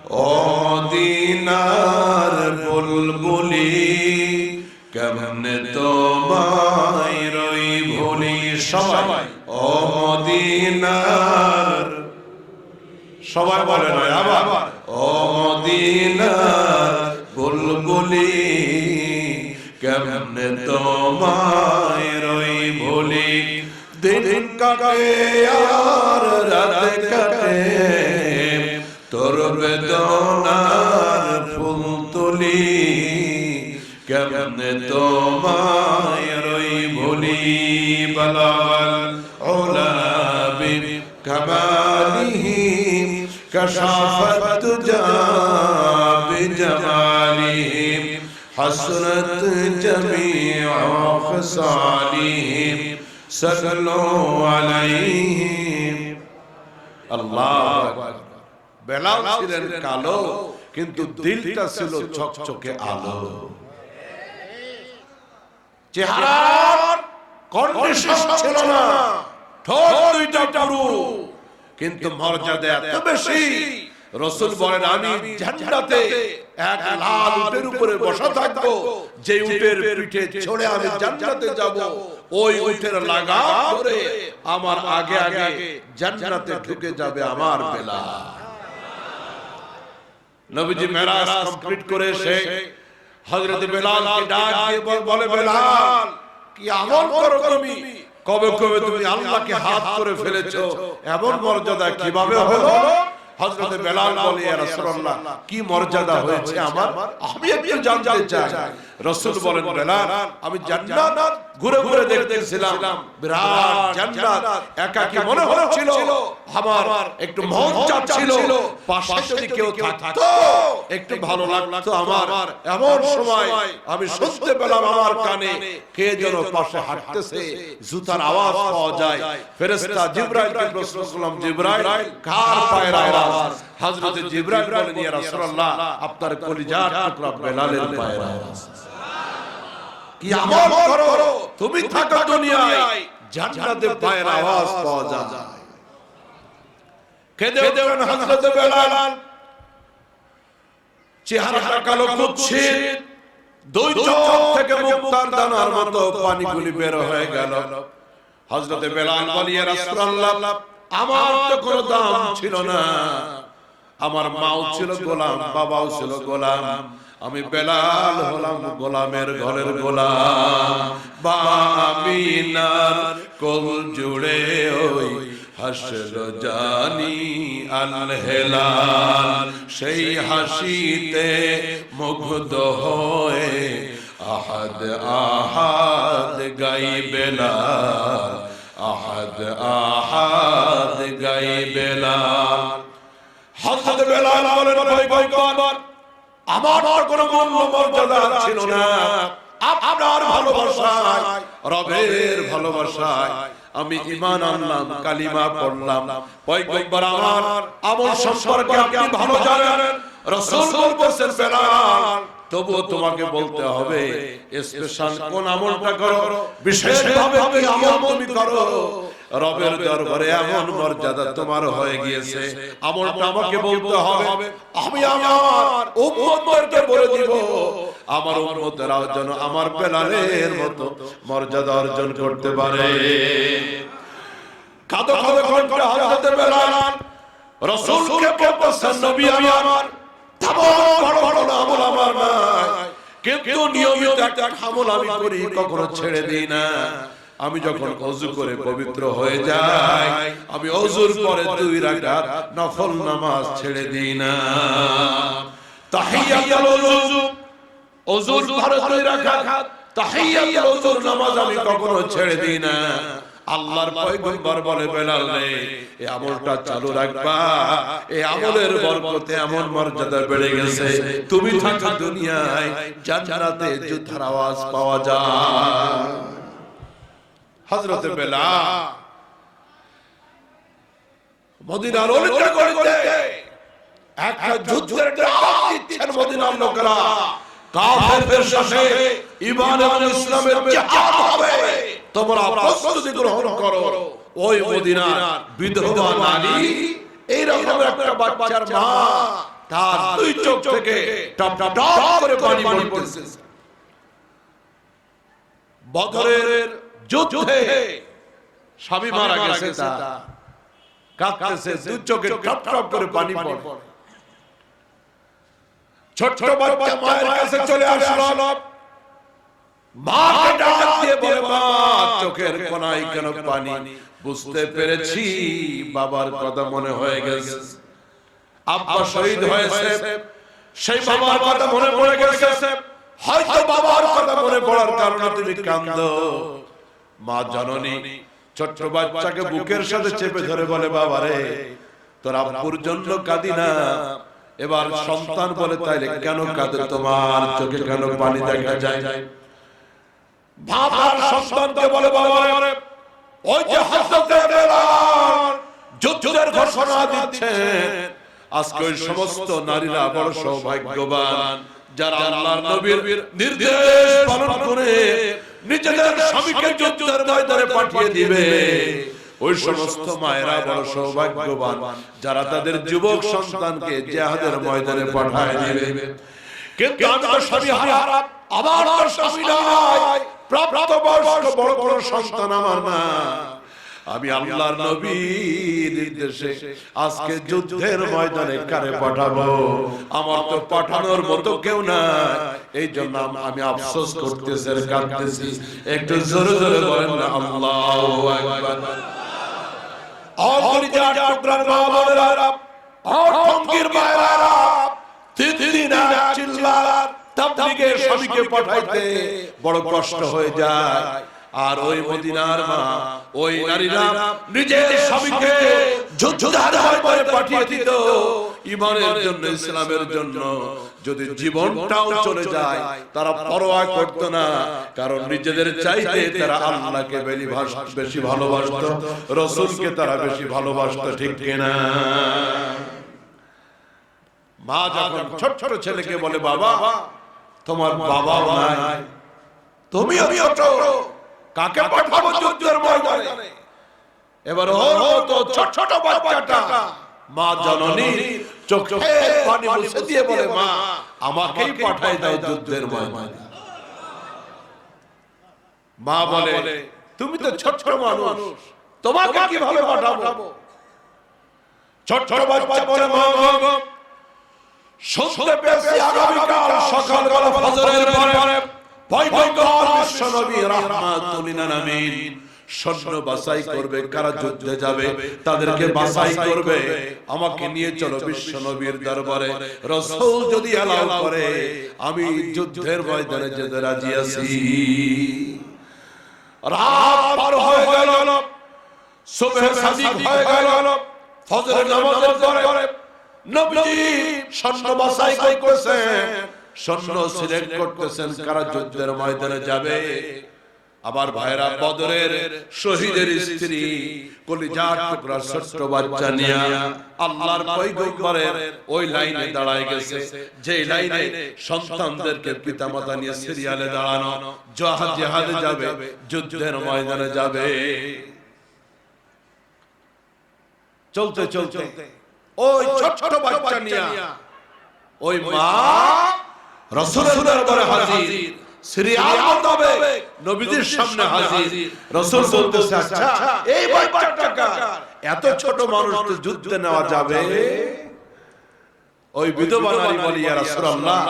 ও মদিনার বুলবুলি কেমনে তোমায় রই ভুলি সবাই ও মদিনার সবাই বলে না আবার ও মদিনার বুলবুলি কেমনে তোমায় রই ভুলি দিন কাটে আর রাত কাটে তোর বেদনার ফুল তুলি কেমনে তোমায় রই ভুলি বলাল ওলা বিকামালিহি কশাফত জা বিজমালিহি حسنت جميع خصالهم صلوا عليهم الله أكبر বেলাল ছিলেন কালো কিন্তু দিলটা ছিল ঝকঝকে আলো চেহারার কন্ডিশন ছিল না ঠোঁট দুইটা পুরু কিন্তু মর্যাদা এত বেশি রাসূল বলেন আমি জান্নাতে এক লাল উটের উপরে বসা থাকবো যে উটের পিঠে চড়ে আমি জান্নাতে যাব ওই উটের লাগাম ধরে আমার আগে আগে জান্নাতে ঢুকে যাবে আমার বেলাল নবীজি মেরাজ কমপ্লিট করে এসে হযরত বেলালকে ডাক দিয়ে বলে বেলাল কি আমল করো তুমি কবে কবে তুমি আল্লাহকে হাত করে ফেলেছো এমন মর্যাদা কিভাবে হলো হযরত বেলাল বলে ইয়া রাসূলুল্লাহ কি মর্যাদা হয়েছে আমার আমি একটু জানতে চাই রাসূল বলেন বেলাল আমি জান্নাত ঘুরে ঘুরে দেখতেছিলাম বিরাট জান্নাত একাকী মনে হচ্ছিল আমার একটু মন চাচ্ছিল পাশে যদি কেউ থাকতো একটু ভালো লাগতো আমার এমন সময় আমি শুনতে পেলাম আমার কানে কে যেন পাশে হাঁটতেছে জুতার আওয়াজ পাওয়া যায় ফেরেশতা জিবরাইলকে প্রশ্ন করলাম জিবরাইল কার পায়ের আওয়াজ হযরত জিবরাইল বলেন ইয়া রাসূলুল্লাহ আপনার কলিজার টুকরা বেলালের পায়ের আওয়াজ কি আমল করো তুমি থাকো দুনিয়ায় জান্নাতে পায়ের আওয়াজ পাওয়া যায় কেঁদে উঠলেন হযরত বেলাল চেহারাটা কালো কুৎসিত দুই চোখ থেকে মুক্তার দানার মতো পানিগুলি বের হয়ে গেল হযরত বেলাল বলেন ইয়া রাসূলুল্লাহ আমার তো কোনো দাম ছিল না আমার মাও ছিল গোলাম বাবাও ছিল গোলাম আমি বেলাল হলাম গোলামের ঘরের গোলাম বামিনার কোল জুড়ে ওই হাসর জানি আল হেলাল সেই হাসিতে মুগ্ধ হয়ে আহাদ আহাদ গাই বেলাল আহাদ আহাদ গাই বেলাল হযরত বেলাল বলেন ভাই ভাই কর আমার কোনো মূল্য মর্যাদা ছিল না আপনার ভালোবাসায় রবের ভালোবাসায় আমি ঈমান আনলাম কালিমা পড়লাম পয়গম্বর আমার আমল সম্পর্কে আপনি ভালো জানেন রাসূল বলতেছেন বেলাল তবুও তোমাকে বলতে হবে স্পেশাল কোন আমলটা করো বিশেষভাবে কি আমল তুমি করো রবের দরবারে এমন মর্যাদা তোমার হয়ে গিয়েছে আমলটা আমাকে বলতে হবে আমি আমার উম্মতকে বলে দিব আমার উম্মতেরা যেন আমার বেলালের মতো মর্যাদা অর্জন করতে পারে কাঁদো কাঁদো করে হযরত বেলাল রাসূলকে বলতেছেন নবী আমার বড় বড় আমল আমার নাই কিন্তু নিয়মিত একটা আমল আমি করি কখনো ছেড়ে দিই না আমি যখন ওযু করে পবিত্র হয়ে যাই আমি ওযুর পরে 2 রাকাত নফল নামাজ ছেড়ে দিই না তাহিয়াতুল ওযু ওযুর পরে 2 রাকাত তাহিয়াতুল ওযুর নামাজ আমি কখনো ছেড়ে দিই না আল্লাহর পয়গম্বর বলে বেলাল রে এই আমলটা চালু রাখবা এই আমলের বরকতে এমন মর্যাদা বেড়ে গেছে তুমি থাকো দুনিয়ায় জান্নাতে জুতার আওয়াজ পাওয়া যায় হযরত বেলাল মদিনার অলিতে গলিতে একটা যুদ্ধের ডাক দিচ্ছেন মদিনার লোকেরা কাফেরদের সাথে ঈমান এবং ইসলামের জিহাদ হবে তোমরা প্রস্তুতি গ্রহণ করো ওই মদিনার বিধবা নারী এই রকম একটা বাচ্চার মা তার দুই চোখ থেকে টপ টপ করে পানি পড়তেছে। বদরের যুদ্ধে স্বামী মারা গেছে, তা কাঁদতেছে, দুই চোখে টপ টপ করে পানি পড়ে। ছোট বাচ্চা মায়ের কাছে চলে আসলো, মাকে ডাক দিয়ে বলে, মা চোখের কোনায় কেন পানি? বুঝতে পেরেছি বাবার কথা মনে হয়ে গেছে, আব্বা শহীদ হয়েছে, সেই বাবার কথা মনে পড়ে গেছে, হয়তো বাবার কথা মনে পড়ার কারণে তুমি কাঁদো। মা জননী ছোট্ট বাচ্চাকে বুকের সাথে চেপে ধরে বলে, বাবারে তোর আব্বুর জন্য কাঁদি না। এবার সন্তান বলে, তাইলে কেন কাঁদে? তোমার চোখে কেন পানি দেখা যায়? বাবার সন্তানকে বলে, বাবারে ওই যে হযরতে বেলাল যুদ্ধের ঘোষণা দিচ্ছেন, আজকে ওই সমস্ত নারীরা বড় সৌভাগ্যবান যারা আল্লাহর নবীর নির্দেশ পালন করে নিজেদের স্বামীকে যুদ্ধের ময়দানে পাঠিয়ে দিবে। ওই সমস্ত মায়েরা বড় সৌভাগ্যবান যারা তাদের যুবক সন্তানকে জিহাদের ময়দানে পাঠিয়ে দিবে। কিন্তু আমি তো স্বামী হারা, আমার তো স্বামী নাই, প্রাপ্তবয়স্ক বড় বড় সন্তান আমার না। আমি আল্লাহর নবীর নির্দেশে আজকে যুদ্ধের ময়দানে কারে পাঠাবো? আমার তো পাঠানোর মতো কেউ নাই। এই জন্য আমি আফসোস করতেছি, কাঁদতেছি। একটু জোরে জোরে বলেন না আল্লাহু আকবার। অগণিত টুকরার মা বোনেরা, অঠঙ্গির মায়েরা, তিন দিন চিল্লার তাবলীগের স্বামীকে পাঠাইতে বড় কষ্ট হয়ে যায়। আর ওই মদিনার মা, ওই নারীরা নিজের স্বামীকে যুদ্ধের ময়দানে পাঠিয়ে দিত ঈমানের জন্য, ইসলামের জন্য। যদি জীবনটাও চলে যায় তারা পরোয়া করত না, কারণ নিজেদের চাইতে তারা আল্লাহকে বেশি ভালোবাসত, রাসূলকে তারা বেশি ভালোবাসত, ঠিক কিনা? মা যখন ছোট ছোট ছেলেকে বলে, বাবা তোমার বাবা নাই, তুমিও ছোট, কাকে পাঠাবো যুদ্ধের ময়দানে? এবার ওর মতো ছোট ছোট বাচ্চাটা মা জননী চোখে পানি মুছে দিয়ে বলে, মা আমাকেই পাঠাই দাও যুদ্ধের ময়দানে। মা বলে, তুমি তো ছোট ছোট মানুষ, তোমাকে কিভাবে পাঠাবো? ছোট ছোট বাচ্চা বলে, মা শুনতে পেয়েছি আগামীকাল সকালবেলা ফজরের পরে পয়গম্বর বিশ্বনবী রাহমাতুল লিল আলামিন সৈন্য বাছাই করবে, কারা যুদ্ধে যাবে তাদেরকে বাছাই করবে। আমাকে নিয়ে চলো বিশ্বনবীর দরবারে, রাসূল যদি এলাও করে আমি যুদ্ধের ময়দানে যেতে রাজি আছি। রাত পার হয়ে গেল, সুবহ সাদিক হয়ে গেল, ফজরের নামাজের পরে নবীজি সৈন্য বাছাই করতেছেন, সৈন্য সিলেক্ট করতেছেন কারা যুদ্ধের ময়দানে যাবে। আবার ভাইরা, বদরের শহীদের স্ত্রী কলিজার টুকরা ছোট্ট বাচ্চা নিয়ে আল্লাহর পয়গম্বরের ওই লাইনে দাঁড়ায় গেছে, যে লাইনে সন্তানদেরকে পিতামাতা নিয়ে সিরিয়ালে দাঁড়ানো, জিহাদে যাবে, যুদ্ধের ময়দানে যাবে। চলতে চলতে ওই ছোট বাচ্চা নিয়ে ওই মা রাসূলের দরবারে হাজির, সিরিয়াল মোতাবেক নবীজির সামনে হাজির। রাসূল বলতেছে, আচ্ছা এই বাচ্চাটা এত ছোট মানুষ তো যুদ্ধে নেওয়া যাবে? ওই বিধবা নারী বলি, ইয়া রাসূলুল্লাহ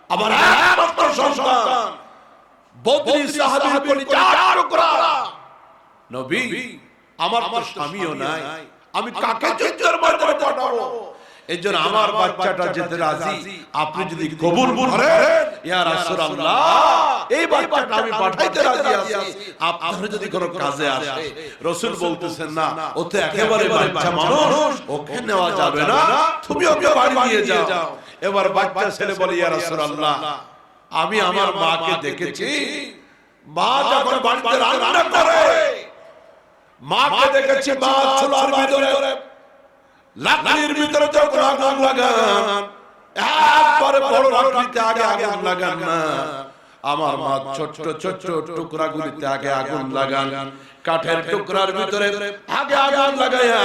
আমার একমাত্র সন্তান বদরি সাহাবীর কলিজার টুকরা নবী, আমার তো স্বামীও নাই, আমি কাকে যুদ্ধের ময়দানে পাঠাবো? এজন্য আমার বাচ্চাটা যেতে রাজি, আপনি যদি কবুল করেন ইয়া রাসূলুল্লাহ এই বাচ্চাটা আমি পাঠাইতে রাজি আছি, আপনার যদি কোনো কাজে আসে। রাসূল বলতেছেন, না ও তো একেবারে বাচ্চা মানুষ, ওকে নেওয়া যাবে না, তুমি ওকে বাড়ি নিয়ে যাও। এবার বাচ্চা ছেলে বলে, ইয়া রাসূলুল্লাহ আমি আমার মাকে দেখেছি, মা যখন বাড়িতে রান্না করে মাকে দেখেছি, মা চুলার ভিতরে লাকড়ির ভিতরে যখন আগুন লাগান, একবারে বড় লাকড়িতে আগে আগুন লাগান না, আমার মা ছোট ছোট টুকরাগুলিতে আগে আগুন লাগান। কাঠের টুকরার ভিতরে আগে আগুন লাগায়া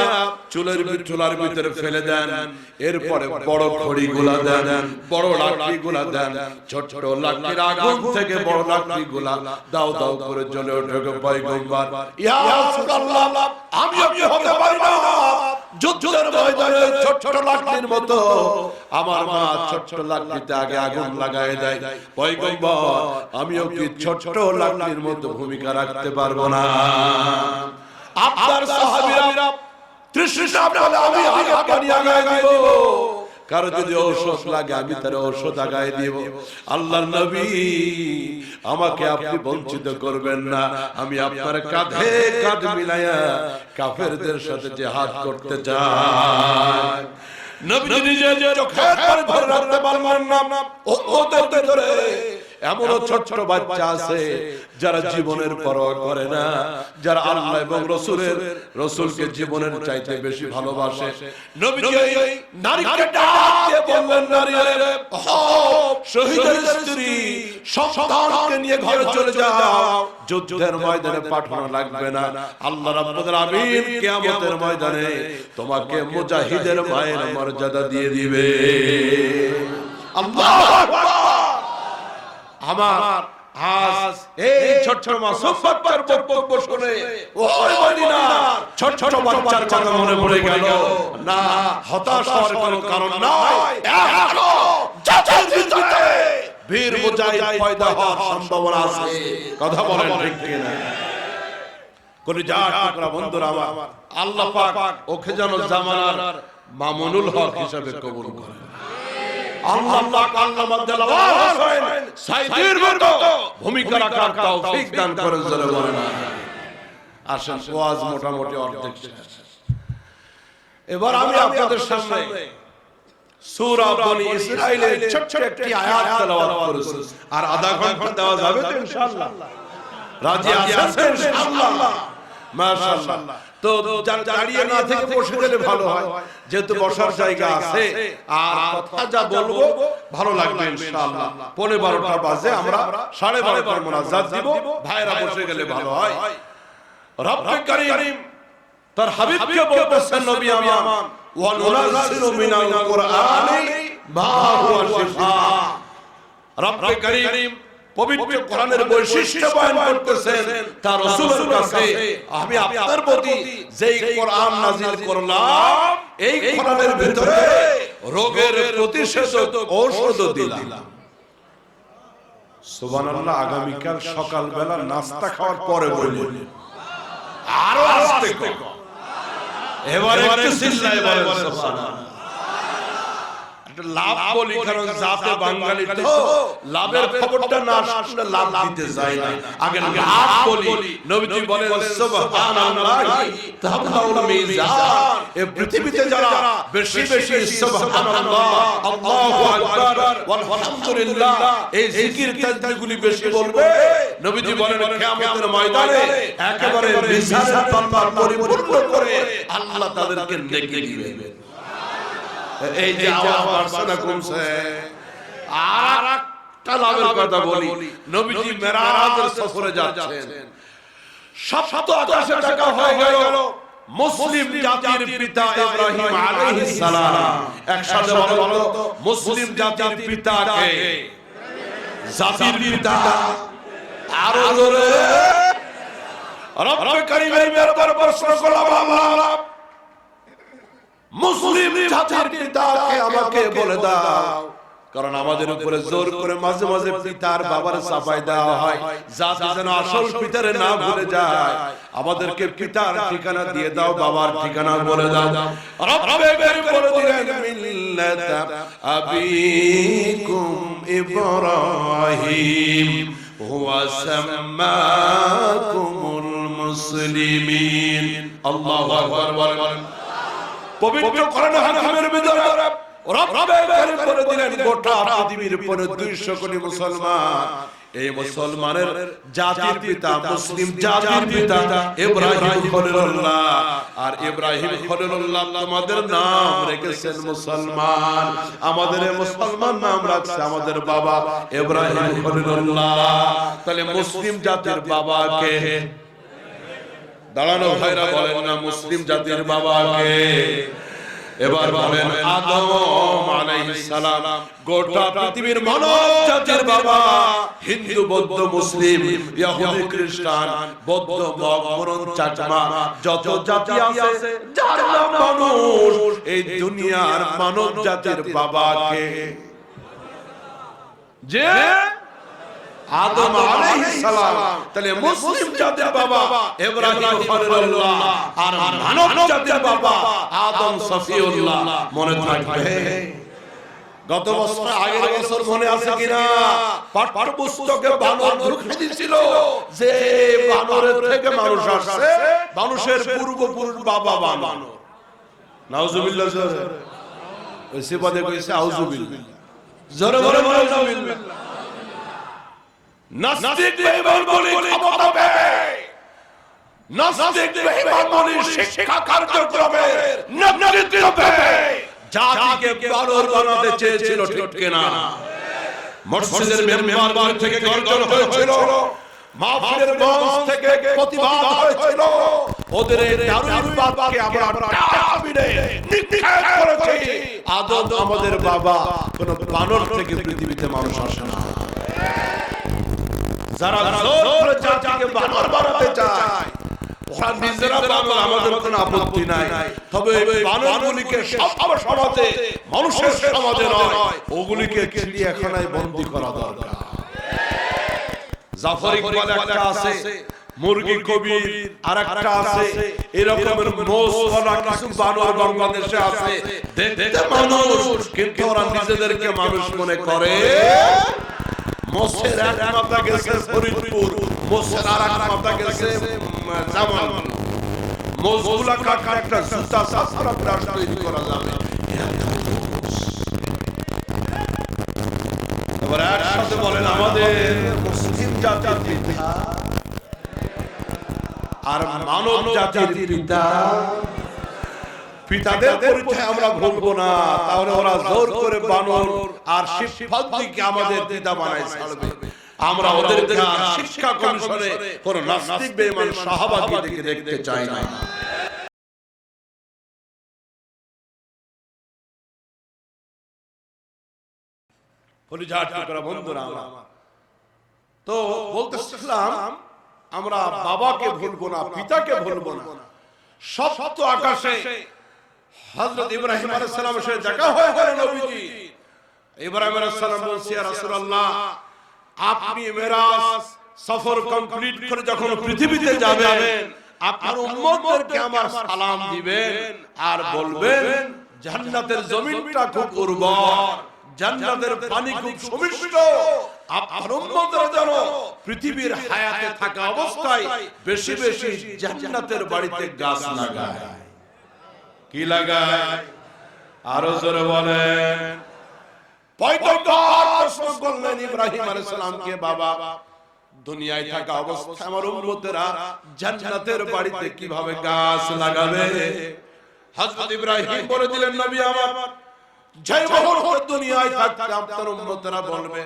চুলার ভিতরে ফেলে দেন। এরপরে বড় খড়িগুলা দেন, বড় লাকড়িগুলা দেন। ছোট ছোট লাকড়ির আগুন থেকে বড় লাকড়িগুলা দাও দাও করে জ্বলে ওঠে। পয়গম্বর, ইয়া রাসূলুল্লাহ, আমি কি হতে পারি না যুদ্ধের ময়দানে ছোট ছোট লাকড়ির মতো? আমার মা ছোট ছোট লাকড়িতে আগে আগুন লাগায় দেয়। পয়গম্বর, আমিও কি ছোট ছোট লাকড়ির মতো ভূমিকা রাখতে পারবো না? আপনার সাহাবীরা তৃষ্ণা বলে আমি আগে পানি আগায় দিব, কারো যদি ঔষধ লাগে আমি তার ঔষধ আগায় দিব। আল্লাহর নবী, আমাকে আপনি বঞ্চিত করবেন না। আমি আপনার কাঁধে কাঁধ মিলাইয়া কাফেরদের সাথে জিহাদ করতে চাই। নবী নিজে চোখের পানি ধরে রাখতে পারলেন না। ওদের ভিতরে এমনও ছোট ছোট বাচ্চা আছে যারা জীবনের পরোয়া করে না, যারা আল্লাহ এবং রসুলকে জীবনের চাইতে বেশি ভালোবাসে। নবীজি এই নারীকে ডাক দিয়ে বললেন, নারী রে, শহীদের স্ত্রী সন্তানকে নিয়ে ঘরে চলে যাও, যুদ্ধের ময়দানে পাঠানো লাগবে না। আল্লাহ রাব্বুল আলামিন কিয়ামতের ময়দানে তোমাকে মুজাহিদের মায়ের মর্যাদা দিয়ে দিবে। আল্লাহু আকবার। আমার আজ এই ছোট ছোট মাসুম বাচ্চার বক্তব্য শুনে ওই মদিনার ছোট ছোট বাচ্চার কথা মনে পড়ে গেল। না, হতাশ হওয়ার কোনো কারণ নাই। এখনো জাতির ভিতরে বীর মুজাহিদ পয়দা হওয়ার সম্ভাবনা আছে। কথা বলেন ঠিক কিনা? কলিজার টুকরা বন্ধুরা আমার, আল্লাহ পাক ওকে যেন জামানার মামুনুল হক হিসেবে কবুল করেন। আল্লাহ পাক আল্লামা দেলাওয়ার হোসেন সাইদির মতো ভূমিকা রাখার তৌফিক দান করেন। জোরে বলেন আমিন। আসেন, ওয়াজ মোটামুটি অর্ধেক শেষ। এবার আমি আপনাদের সামনে সূরা বনি ইসরাঈলের ছোট্ট একটি আয়াত তেলাওয়াত করেছি। আর আধা ঘন্টা দেওয়া যাবে তো ইনশাআল্লাহ? রাজি আছেন ইনশাআল্লাহ? মাশাআল্লাহ। তো দাঁড়িয়ে না থেকে বসে গেলে ভালো হয়, যেহেতু বসার জায়গা আছে। আর কথা যা বলবো ভালো লাগবে ইনশাআল্লাহ। 12:15 বাজে, আমরা 12:30 মোনাজাত দিব। ভাইরা বসে গেলে ভালো হয়। রব্বে কারীম তার হাবিবকে বলতেছেন, নবী আমান ওয়া নুনাজ্জিলু মিনাল কুরআনি মা হুয়া শিফা। রব্বে কারীম পবিত্র কোরআনের বৈশিষ্ট্য বয়ান করতেছেন তার রাসূলের কাছে, আমি আপনার প্রতি যেই কোরআন নাযিল করলাম এই কোরআনের ভিতরে রোগের প্রতিষেধক ঔষধ দিলাম। সুবহানাল্লাহ। আগামীকাল সকালবেলা নাস্তা খাওয়ার পরে বললেন, আরো আস্তে কর, এবারে একটু চিল্লায় বলেন সুবহানাল্লাহ। লাভ বলি, কারণ জাতে বাঙালি তো লাভের খবরটা না শুনলে লাভ দিতে যায় না। আগে লাভ বলি। নবীজি বলেন সুবহানাল্লাহি তাবলাউল মিজান। এই পৃথিবীতে যারা বেশি বেশি সুবহানাল্লাহ, আল্লাহু আকবার, আলহামদুলিল্লাহ এই জিকির তাসবিহগুলি বেশি বলবে, নবীজি বলেন কিয়ামতের ময়দানে একেবারে মিজানের পাল্লা পরিপূর্ণ করে আল্লাহ তাদেরকে নেকি দিবেন। এই যে আওয়াজ বাড়ছে না কমছে। আর একটা লাভের কথা বলি, নবীজি মেরাজের সফরে যাচ্ছেন। সপ্ত আকাশে টাকা হয়ে গেল মুসলিম জাতির পিতা ইব্রাহিম আলাইহিস সালাম। একসাথে বলো তো, মুসলিম জাতির পিতা কে? জাতির পিতা। আরো জোরে। রব্বে কারীমের দরবারে প্রশ্ন করলাম, আল্লাহ মুসলিম জাতির পিতাকে আমাকে বলে দাও। কারণ আমাদের উপরে জোর করে মাঝে মাঝে পিতার বাবার সাফাই দেওয়া হয়, যাতে যেন আসল পিতার না ভুলে যায়। আমাদেরকে পিতার ঠিকানা দিয়ে দাও, বাবার ঠিকানা বলে দাও। রব্বে কারীম বলে দিলেন, মিল্লাতা আবিকুম ইব্রাহিম হুয়া সাম্মাকুমুল মুসলিমিন। আল্লাহু আকবার বলেন। পবিত্র কোরআন হাকিমের ভিতরে রব্বে কারীম বলে দিলেন, গোটা পৃথিবীর উপরে 200 কোটি মুসলমান। এই মুসলমানের জাতির পিতা, মুসলিম জাতির পিতা ইব্রাহিম খলিলুল্লাহ। আর ইব্রাহিম খলিলুল্লাহ আমাদের নাম রেখেছেন মুসলমান। আমাদের মুসলমান নাম রাখছে আমাদের বাবা ইব্রাহিম খলিলুল্লাহ। তাহলে মুসলিম জাতির বাবা কে? দাঁড়ানো ভাইরা বলেন না মুসলিম জাতির বাবাকে? এবার বলেন আদম আলাইহিস সালাম গোটা পৃথিবীর মানব জাতির বাবা। হিন্দু বৌদ্ধ মুসলিম ইহুদি খ্রিস্টান বৌদ্ধ মগমরণ চাচমা যত জাতি আছে যার নাম মানুষ, এই দুনিয়ার মানব জাতির বাবাকে যে আদম আলাইহিস সালাম। তাহলে মুসলিম জাতির বাবা ইব্রাহিম খলিলুল্লাহ আর মানব জাতির বাবা আদম সফিউল্লাহ। মনে থাকবে? গত বছর আগের বছর মনে আছে কিনা? পাঠ্যপুস্তকে বানর ঢুকিয়ে দিয়েছিল যে বানরের থেকে মানুষ আসছে, মানুষের পূর্বপুরুষ বাবা বানর। নাউজুবিল্লাহ। ওই সিফাতে কইছে আউযুবিল্লাহ। জোরে জোরে নাউজুবিল্লাহ। নাস্তিক বেঈমান বলি ক্ষমতা পেয়ে, নাস্তিক বেঈমান বলি শিক্ষা কার্যক্রমের নেতৃত্ব পেয়ে জাতিকে বানর বানাতে চেয়েছিল, ঠিক কিনা? মসজিদের মেম্বার থেকে গর্জন হয়েছিল, মাহফিলের মঞ্চ থেকে প্রতিবাদ হয়েছিল, ওদের এই দারুণবাদকে আমরা টাবিনে নিক্ষেপ করেছি। আদম আমাদের বাবা, কোন বানর থেকে পৃথিবীতে মানুষ আসে না। যারা জোর করে জাতিকে বানর বানাতে চায় ওরা নিজেরা বানর, আমাদের কোনো আপত্তি নাই। তবে বানরগুলিকে সব সমাজে, মানুষের সমাজে নয়, ওগুলিকে চিড়িয়াখানায় বন্দী করা দরকার। জাফর ইকবাল একটা আছে, মুরগি কবির আরেকটা আছে, এরকমের মোসওয়ালা কিছু বানর বাংলাদেশে আছে। দেখতে মানুষ কিন্তু ওরা নিজেদেরকে মানুষ মনে করে। মোসের এক মাথা গেছে ফরিদপুর, মোসের আরেক মাথা গেছে জামালপুর। মোসগুলা কাটা একটা জুতা সাফরা ব্রাশ তৈরি করা যাবে। এবার একসাথে বলেন আমাদের মুসলিম জাতির পিতা আর মানব জাতির পিতা। পিতাদের পরিচয় আমরা ভুলবো না, তাহলে ওরা জোর করে বানর আর শিক্ষককে আমাদের পিতা বানায় ছাড়বে। আমরা ওদেরকে শিক্ষা কমিশনে কোন নাস্তিক বেঈমান সাহাবাকে দেখতে চাই না। বন্ধুরা আমার তো বলতেছিলাম আমরা বাবাকে ভুলবো না, পিতাকে ভুলবো না। সপ্ত আকাশে হযরত ইব্রাহিম আলাইহিস সালামের সাথে দেখা হয়ে গেল নবীজি। ইব্রাহিম আলাইহিস সালাম বলছে ইয়া রাসূলুল্লাহ, আপনি মিরাজ সফর কমপ্লিট করে যখন পৃথিবীতে যাবেন আপনার উম্মতদেরকে আমার সালাম দিবেন আর বলবেন জান্নাতের জমিনটা খুব উর্বর, জান্নাতের পানি খুব সুমিষ্ট। আপনার উম্মতরা যেন পৃথিবীর হায়াতে থাকা অবস্থায় বেশি বেশি জান্নাতের বাড়িতে গাছ লাগায়। কি লাগায়? আরো জোরে বলেন। পয়গম্বর প্রশ্ন করলেন ইব্রাহিম আলাইহিস সালামকে, বাবা দুনিয়ায় থাকা অবস্থায় আমার উম্মতেরা জান্নাতের বাড়িতে কিভাবে গাছ লাগাবে? হযরত ইব্রাহিম বলে দিলেন, নবী আমার যে মুহূর্তে দুনিয়ায় থাকতে আপনার উম্মতেরা বলবে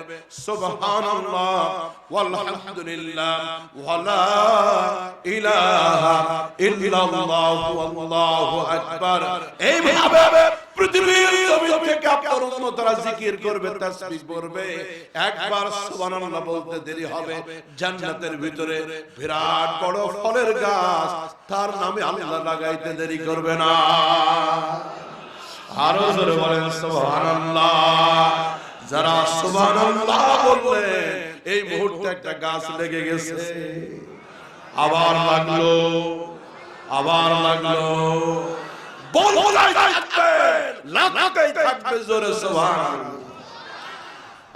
সুবহানাল্লাহ ওয়ালহামদুলিল্লাহ ওয়ালা ইলাহা ইল্লাল্লাহ আল্লাহু আকবার, এইভাবে পৃথিবীর জমিন থেকে আপনার উম্মতেরা জিকির করবে, তাসবিহ পড়বে। একবার সুবহানাল্লাহ বলতে দেরি হবে, জান্নাতের ভিতরে বিরাট বড় ফলের গাছ তার নামে আল্লাহ লাগাইতে দেরি করবে না। আরো জোরে বলেন সুবহানাল্লাহ। যারা সুবহানাল্লাহ বললেন এই মুহূর্তে একটা গাছ লেগে গেছে, আবার লাগলো, আবার লাগলো। বলতেই থাকবেন, লাগাতেই থাকবে জোরে সুবহানাল্লাহ।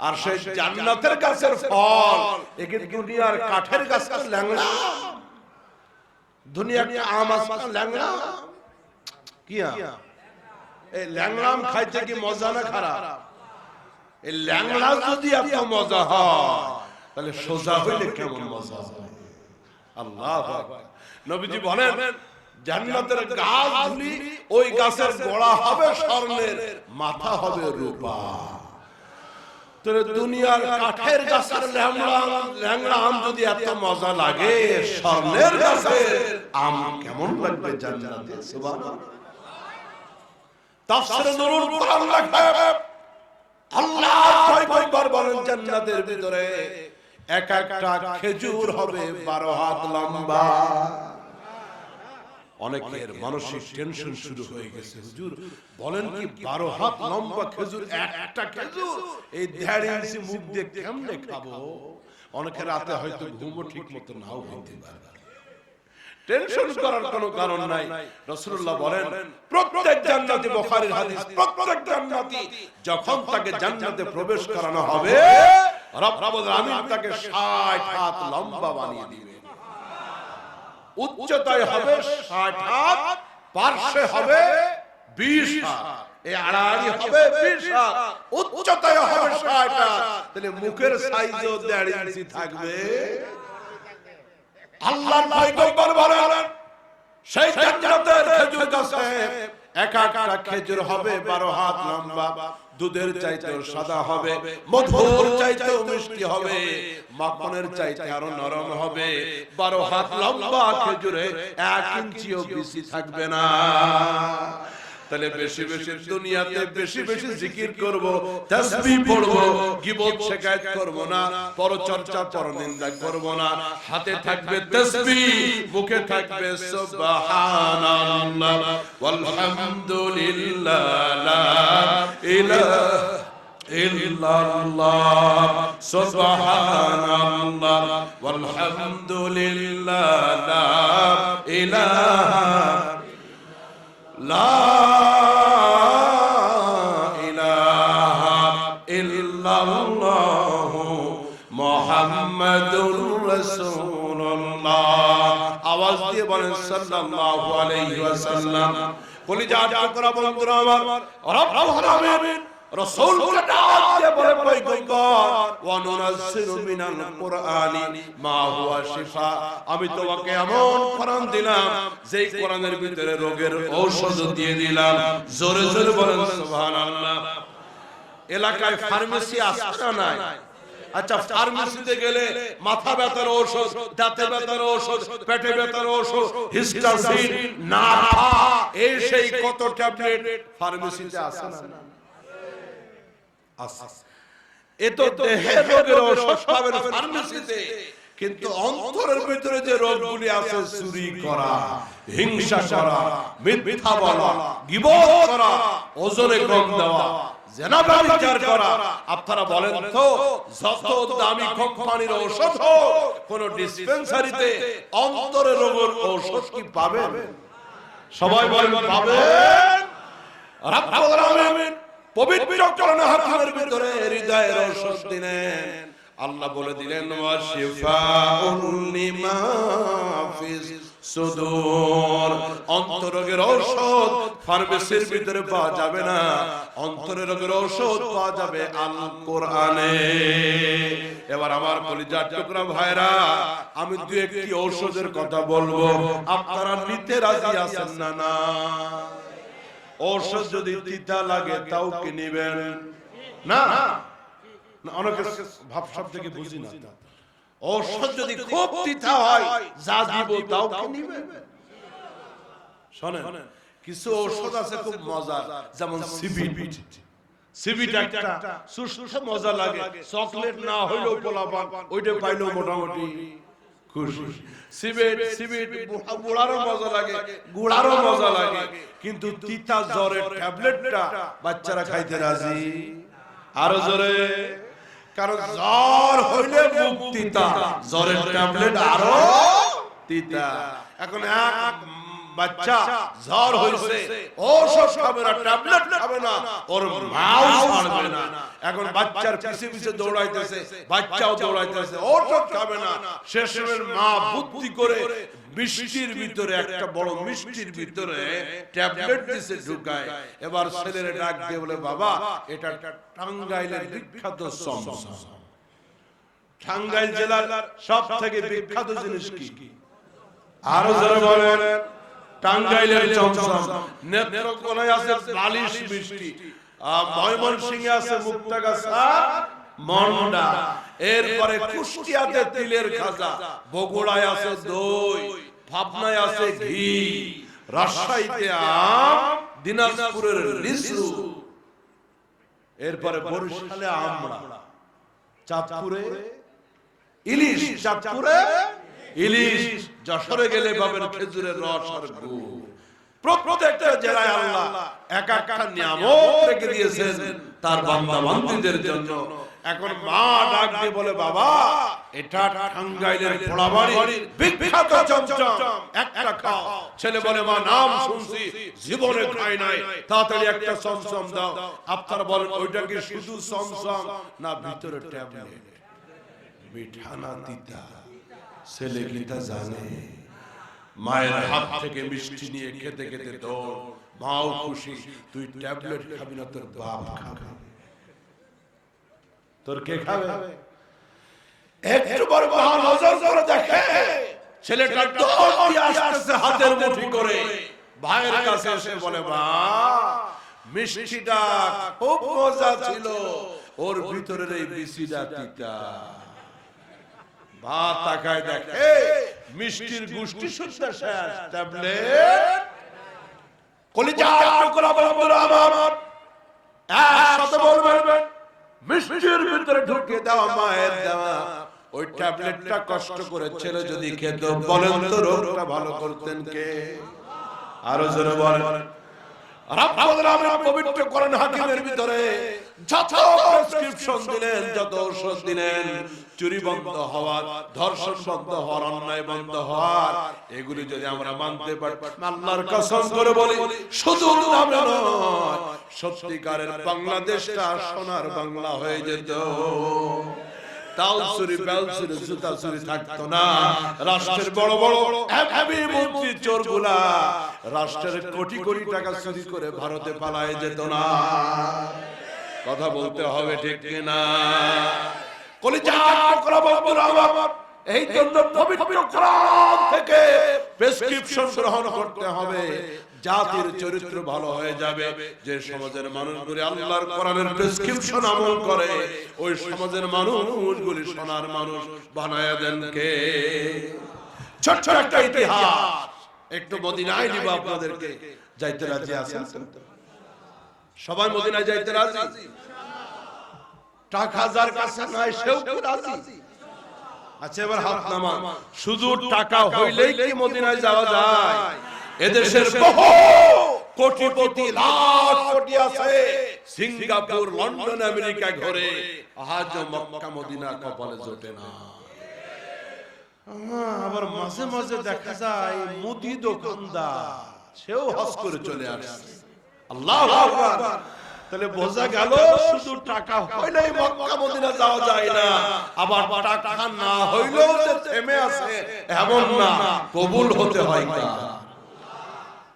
আর সেই জান্নাতের গাছের ফল একে দুনিয়ার কাঠের গাছ ল্যাংড়া, দুনিয়ার আম আছে ল্যাংড়া। কি এই ল্যাংড়াম খাইতে কি মজা না খারাপ? এই ল্যাংড়া যদি এত মজা হয় তাহলে সোজা হইলে কেমন মজা হবে? আল্লাহু আকবার। নবীজি বলেন জান্নাতের গাছগুলি ওই গাছের গোড়া হবে স্বর্ণের, মাথা হবে রূপা। তোর দুনিয়ার কাঠের গাছের ল্যাংড়া আম যদি এত মজা লাগে, স্বর্ণের গাছের আম কেমন লাগবে জান্নাতে? সুবহানাল্লাহ। তাফসীরে নুরুল কুরআন লেখে আল্লাহ পয়গম্বর বলেন জান্নাতের ভিতরে এক একটা খেজুর হবে 12 হাত লম্বা। অনেকের মানসিক টেনশন শুরু হয়ে গেছে, হুজুর বলেন কি 12 হাত লম্বা খেজুর, একটা খেজুর এই 1.5 ইঞ্চি মুখ দিয়ে কেমনে খাবো? অনেকের রাতে হয়তো ঘুমও ঠিক মতো নাও হইতে পারে। টেনশন করার কোনো কারণ নাই। রাসূলুল্লাহ বলেন প্রত্যেক জান্নাতি, বুখারীর হাদিস, প্রত্যেক জান্নাতি যখন তাকে জান্নাতে প্রবেশ করানো হবে, রব্বুল আমিন তাকে 60 হাত লম্বা বানিয়ে দিবেন। উচ্চতায় হবে 60 হাত, পার্শ্বে হবে 20 হাত, এই আড়াআড়ি হবে 20 হাত, উচ্চতায় হবে 60 হাত। তাহলে মুখের সাইজও 1.5 ইঞ্চি থাকবে। আল্লাহর পয়গম্বর বলেন সেই জান্নাতের খেজুর গাছে এক একটা খেজুর হবে 12 হাত লম্বা, দুধের চাইতেও সাদা হবে, মধুর চাইতেও মিষ্টি হবে, মাখনের চাইতে আরো নরম হবে। 12 হাত লম্বা খেজুরে 1 ইঞ্চিও বেশি থাকবে না। তাহলে বেশি বেশি দুনিয়াতে বেশি বেশি জিকির করব, তাসবিহ পড়ব, গীবত শিকায়ত করব না, পরচর্চা পরনিন্দা করব না। হাতে থাকবে তাসবিহ, মুখে থাকবে সুবহানাল্লাহ ওয়ালহামদুলিল্লাহ লা ইলাহা ইল্লাল্লাহ সুবহানাল্লাহ ওয়ালহামদুলিল্লাহ লা ইলাহা লা ইলাহা ইল্লাল্লাহ মুহাম্মাদুর রাসূলুল্লাহ। আওয়াজ দিয়ে বলেন সাল্লাল্লাহু আলাইহি ওয়াসাল্লাম। কলিজার টুকরা বন্ধুরা আমার, রব্বুল আমিন রাসূলকে ডাক দিয়ে বলে পয়গম্বর, ওয়া নুনাজ্জিলু মিনাল কুরআনি মা হুয়া শিফা। আমি তোমাকে এমন কোরআন দিলাম যেই কোরআনের ভিতরে রোগের ঔষধ দিয়ে দিলাম। জোরে জোরে বলেন সুবহানাল্লাহ। এলাকায় ফার্মেসি আছে না নাই? আচ্ছা, ফার্মেসিতে গেলে মাথা ব্যথার ঔষধ, দাঁতে ব্যথার ঔষধ, পেটে ব্যথার ঔষধ, হিস্টাসিন, নাফা, এই সেই কত ট্যাবলেট ফার্মেসিতে আছে না? এ তো দেহের রোগের ঔষধ পাবেন ফার্মেসিতে, কিন্তু অন্তরের ভিতরে যে রোগগুলি আছে, চুরি করা, হিংসা করা, মিথ্যা বলা, গীবত করা, ওজনে কম দেওয়া, জেনা ব্যভিচার করা, আপনারা বলেন তো যত দামি কোম্পানির ঔষধ হোক, কোন ডিসপেন্সারিতে অন্তরের রোগের ঔষধ কি পাবেন? সবাই বলেন পাবেন। রব্বুল আমিন পবিত্র কোরআন হাকিমের ভিতরে হৃদয়ের ঔষধ দিলেন। আল্লাহ বলে দিলেন ওয়া শিফাউল লিমা ফিস সুদূর। অন্তররোগের ঔষধ ফার্মেসির ভিতরে পাওয়া যাবে না, অন্তরের রোগের ঔষধ পাওয়া যাবে আল কোরআনে। এবার আমার কলিজার টুকরা ভাইরা, আমি দুই একটি ঔষধের কথা বলবো, আপনারা নিতে রাজি আছেন না? না, ঔষধ যদি তিতা লাগে তাও কি নিবেন? না, অনেকে ভাবসাব থেকে বুঝি না। ঔষধ যদি খুব তিতা হয়, যা দিব তাও কি নিবেন? শোনেন, কিছু ঔষধ আছে খুব মজার, যেমন সিবিট। সিবিট একটা সুস্থ মজা লাগে, চকলেট না হইলেও পোলাপান ওইটা পাইলেও মোটামুটি খুশি। সিবিট বুড়ারও মজা লাগে, গুড়ারও মজা লাগে, কিন্তু তিতা জ্বরের ট্যাবলেটটা বাচ্চারা খাইতে রাজি। আরো জোরে, কারণ জ্বর হইলে মুখ তিতা, জ্বরের ট্যাবলেট আরো তিতা। এখন এক বাচ্চা জ্বর হইছে, ঔষধ খাবে না, ট্যাবলেট খাবে না, ওর মাও ছাড়বে না। এখন বাচ্চার পিছে পিছে দৌড়াইতেছে, বাচ্চাও দৌড়াইতেছে, ঔষধ খাবে না। শেষমের মা বুদ্ধি করে মিষ্টির ভিতরে, একটা বড় মিষ্টির ভিতরে ট্যাবলেট দিছে ঢুকায়। এবার ছেলের ডাক দিয়ে বলে, বাবা এটা টাঙ্গাইলের বিখ্যাত চমচম। টাঙ্গাইল জেলার সব থেকে বিখ্যাত জিনিস কি? আরো যারা বলেন টাঙ্গাইলের চমচম। নেত্রকোনায় আছে বালিশ মিষ্টি, ময়মনসিংহে আছে মুক্তাগাছা মন্ডা, এরপরে কুষ্টিয়াতে তিলের খাজা, বগুড়ায় আছে দই, পাবনায় আছে ঘি, রাজশাহীতে আম, দিনাজপুরের লিচু, এরপরে বরিশালে আমড়া, চাঁদপুরে ইলিশ, চাঁদপুরে ইলিশ, যশোরে গেলে পাবেন খেজুরের রস আর গুড়। প্রত্যেকটা জেলায় আল্লাহ এক একটা নিয়ামত রেখে দিয়েছেন তার বান্দা বান্দীদের জন্য। এখন মা ডাক দিয়ে বলে, বাবা এটা টাঙ্গাইলের পোড়াবাড়ির বিখ্যাত চমচম, একটা খাও। ছেলে বলে, মা নাম শুনছি, জীবনে খাই নাই, তাড়াতাড়ি একটা চমচম দাও। আপনারা বলেন ওইটা কি শুধু চমচম না ভিতরে ট্যাবলেট? মিঠা না তিতা? ছেলে কি তা জানে? মায়ের হাত থেকে মিষ্টি নিয়ে খেতে খেতে দৌড়, মাও খুশি। তুই ট্যাবলেট খাবি না, তোর বাপ খাবে। তোর কে খাবে? একটু বড় নজর করে দেখে ছেলেটা দৌড় দিয়ে আসতেছে হাতের মুঠি করে ভাইয়ের কাছে এসে বলে, মা মিষ্টিটা খুব মজা ছিল, ওর ভিতরের এই বিচিটা তিতা। মা তাকায় দেখে মিষ্টির গুষ্টি শুদ্ধ শেষ, ট্যাবলেট কলিজার টুকরা বন্ধুরা আমার একসাথে বলবেন, মিষ্টির ভিতরে ঢুকিয়ে দেওয়া মায়ের দেওয়া ওই ট্যাবলেটটা কষ্ট করে ছেলে যদি খেত, বলেন তো রোগটা ভালো করতেন কে? আরো জোরে বলেন। পবিত্র কোরআন হাকিমের ভিতরে যত প্রেসক্রিপশন দিলেন, যত ঔষধ দিলেন, চুরি বন্ধ হওয়ার, ধর্ষণ বন্ধ হওয়ার, অন্যায় বন্ধ হওয়ার, এগুলি যদি আমরা মানতে পারি, আল্লাহর কসম করে বলি, শুধু আমরা নয়, সত্যিকারের বাংলাদেশটা সোনার বাংলা হয়ে যেত। তাও চুরি, বেল চুরি, জুতা চুরি থাকতো না। রাষ্ট্রের বড় বড় হেভি মন্ত্রী চোরগুলা রাষ্ট্রের কোটি কোটি টাকা চুরি করে ভারতে পালায় যেত না। কথা বলতে হবে, ঠিক কিনা? কলিজার টুকরা বন্ধুরা আমার, এই জন্য পবিত্র কোরআন থেকে প্রেসক্রিপশন গ্রহণ করতে হবে। জাতির চরিত্র ভালো হয়ে যাবে। যে সমাজের মানুষগুলি আল্লাহর কোরআনের প্রেসক্রিপশন আমল করে, ওই সমাজের মানুষগুলি সোনার মানুষ বানায়া দেন কে? ছোট্ট একটা ইতিহাস, একটু মদিনায় নিব আপনাদেরকে। যাইতে রাজি আছেন? সবাই মদিনায় যাইতে রাজি? টাকা যার কাছে নাই সেও রাজি? আচ্ছা, এবার হাত নামা। শুধু টাকা হইলেই কি মদিনায় যাওয়া যায়? এদেশের বহু কোটিপতি, লাখ কোটি আছে, সিঙ্গাপুর, লন্ডন, আমেরিকা ঘরে, আজ মক্কা মদিনা কপালে জোটে না। আবার মাঝে মাঝে দেখা যায় মুদি দোকানদার, সেও হজ করে চলে আসছে। আল্লাহু আকবার। তাহলে বোঝা গেল শুধু টাকা হইলেই মক্কা মদিনা যাওয়া যায় না, আবার টাকা না হইলেও যে থেমে আছে এমন না, কবুল হতে হয়।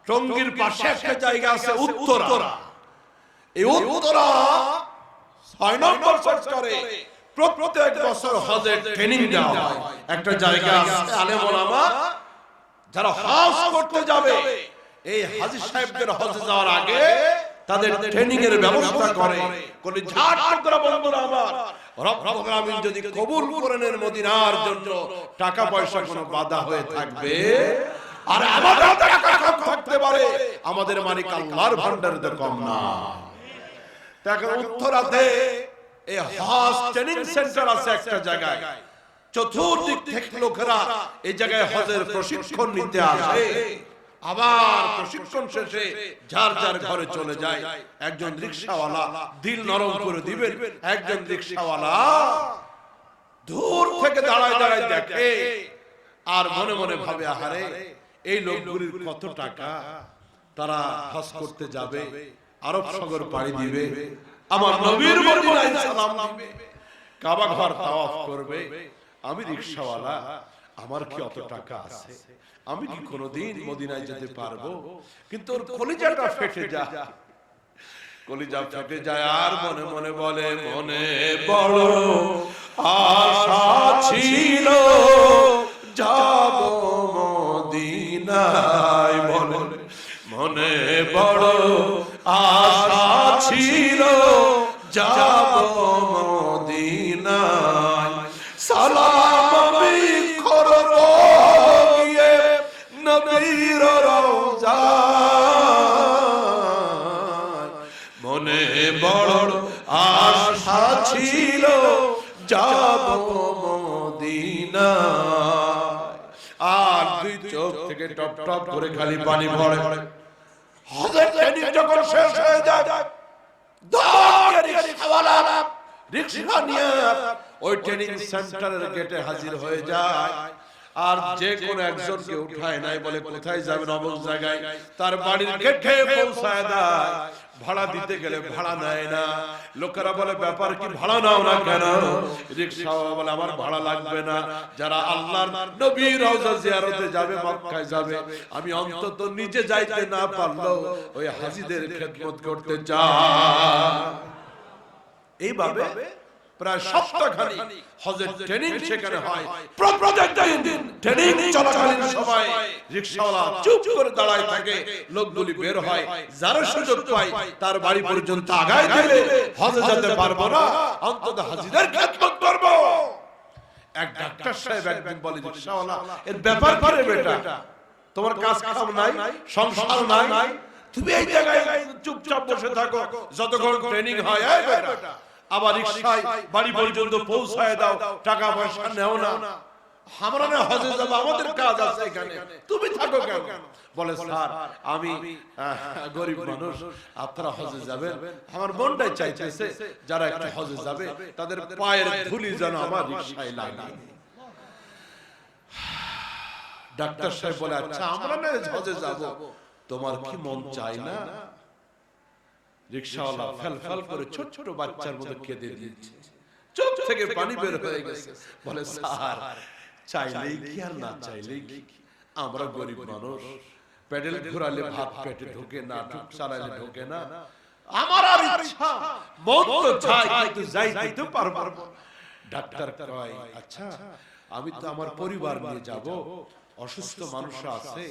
টঙ্গীর পাশে একটা জায়গা আছে উত্তরা, এই উত্তরা 6 নম্বর সেক্টরে প্রত্যেক বছর হজের ট্রেনিং দেওয়া হয়। একটা জায়গা আছে, আলেম ওলামা যারা হজ করতে যাবে, এই হাজী সাহেবদের হজে যাওয়ার আগে তাদের ট্রেনিং এর ব্যবস্থা করে। কোন ঝাড় টুকরা বন্ধুরা আমার, রব্বুল আমিন যদি কবুল করেন মদিনার জন্য, টাকা পয়সা কোনো বাধা হয়ে থাকবে? আর আমাদের টাকা কম থাকতে পারে, আমাদের মালিক আল্লাহর ভান্ডারে তো কম না। দেখো উত্তরাতে এই হজ ট্রেনিং সেন্টার আছে একটা জায়গায়, চতুর্দিক থেকে লোকেরা এই জায়গায় হজের প্রশিক্ষণ নিতে আসে। আবার প্রশিক্ষণ শেষে যার যার ঘরে চলে যায়। একজন রিকশাওয়ালা দিল নরম করে দিবেন, একজন রিকশাওয়ালা দূর থেকে দাঁড়ায় দাঁড়ায় দেখে আর মনে মনে ভাবে, আহারে এই লোকগুলির কত টাকা, তারা হজ করতে যাবে, আরব সাগর পাড়ি দিবে, আমার নবীর মদিনায় সালাম দিবে, কাবা ঘর তাওয়াফ করবে। আমি রিকশাওয়ালা, আমার কি অত টাকা আছে? আমি কি কোনোদিন মদিনায় যেতে পারবো? কিন্তু ওর কলিজাটা ফেটে যায়, কলিজা ফেটে যায়, আর মনে মনে বলে, মনে বড় আশা ছিল যাব মদিনায়, বলে মনে বড় আশা ছিল যাব মদিনায় সালাম আমি করব গিয়ে নবীর রওজায় মনে বড় আশা ছিল যাব মদিনায় আর দুই চোখ থেকে টপ টপ করে খালি পানি পড়ে হযরত ট্রেনিং যখন শেষ হয়ে যায় রিকশা নিয়ে ওই ট্রেনিং সেন্টারের গেটে হাজির হয়ে যায় আর যে কোন একজনকে উঠায় নাই বলে কোথায় যাবেন অমুক জায়গায় তার বাড়ির গেটে পৌঁছায় দেয় ভাড়া দিতে গেলে ভাড়া নেয় না লোকেরা বলে ব্যাপার কি ভাড়া নাও না কেন রিকশাওয়ালা বলে আমার ভাড়া লাগবে না যারা আল্লাহর নবীর রওজা জিয়ারতে যাবে মক্কায় যাবে আমি অন্তত নিজে যাইতে না পারলেও ওই হাজীদের খেদমত করতে চাই এইভাবে প্রায় সপ্তাহখানি হজের ট্রেনিং সেখানে হয় প্রত্যেক দিন ট্রেনিং চলাকালীন সময় রিকশাওয়ালা চুপ করে দাঁড়ায় থাকে লোকগুলি বের হয় যারা সুযোগ পায় তার বাড়ি পর্যন্ত আগায় দিলে হজে যেতে পারবো না অন্তত হাজীদের খেদমত করব এক ডাক্তার সাহেব একদিন বলে রিকশাওয়ালা এর ব্যাপার করে বেটা তোমার কাজ কাম নাই সংসার নাই তুমি এই জায়গায় চুপচাপ বসে থাকো যতক্ষণ ট্রেনিং হয় এই বেটা আবার রিকশায় বাড়ি পর্যন্ত পৌঁছায় দাও টাকা পয়সা নেও না আমরা না হজে যাব আমাদের কাজ আছে এখানে তুমি থাকো কেন বলে স্যার আমি গরিব মানুষ আপনারা হজে যাবেন আমার মনটাই চাইতেছে যারা একটা হজে যাবে তাদের পায়ের ধুলি যেন আমার রিকশায় লাগে ডাক্তার সাহেব বলে আচ্ছা আমরা না হজে যাব তোমার কি মন চায় না রিকশাওয়ালা ফেল করে ছোট ছোট বাচ্চার মতো কেঁদে দিয়েছে চোখ থেকে পানি বের হয়ে গেছে বলে স্যার চাইলেই কি আর না চাইলেই কি আমরা গরিব মানুষ পেডেল ঘোরালে ভাত পেটে ঢোকে না টুক চালালে ঢোকে না আমার আর ইচ্ছা মন তো চাই কিন্তু যাইতে পারবো না ডাক্তার কয় আচ্ছা আমি তো আমার পরিবার নিয়ে যাব অসুস্থ মানুষ আছে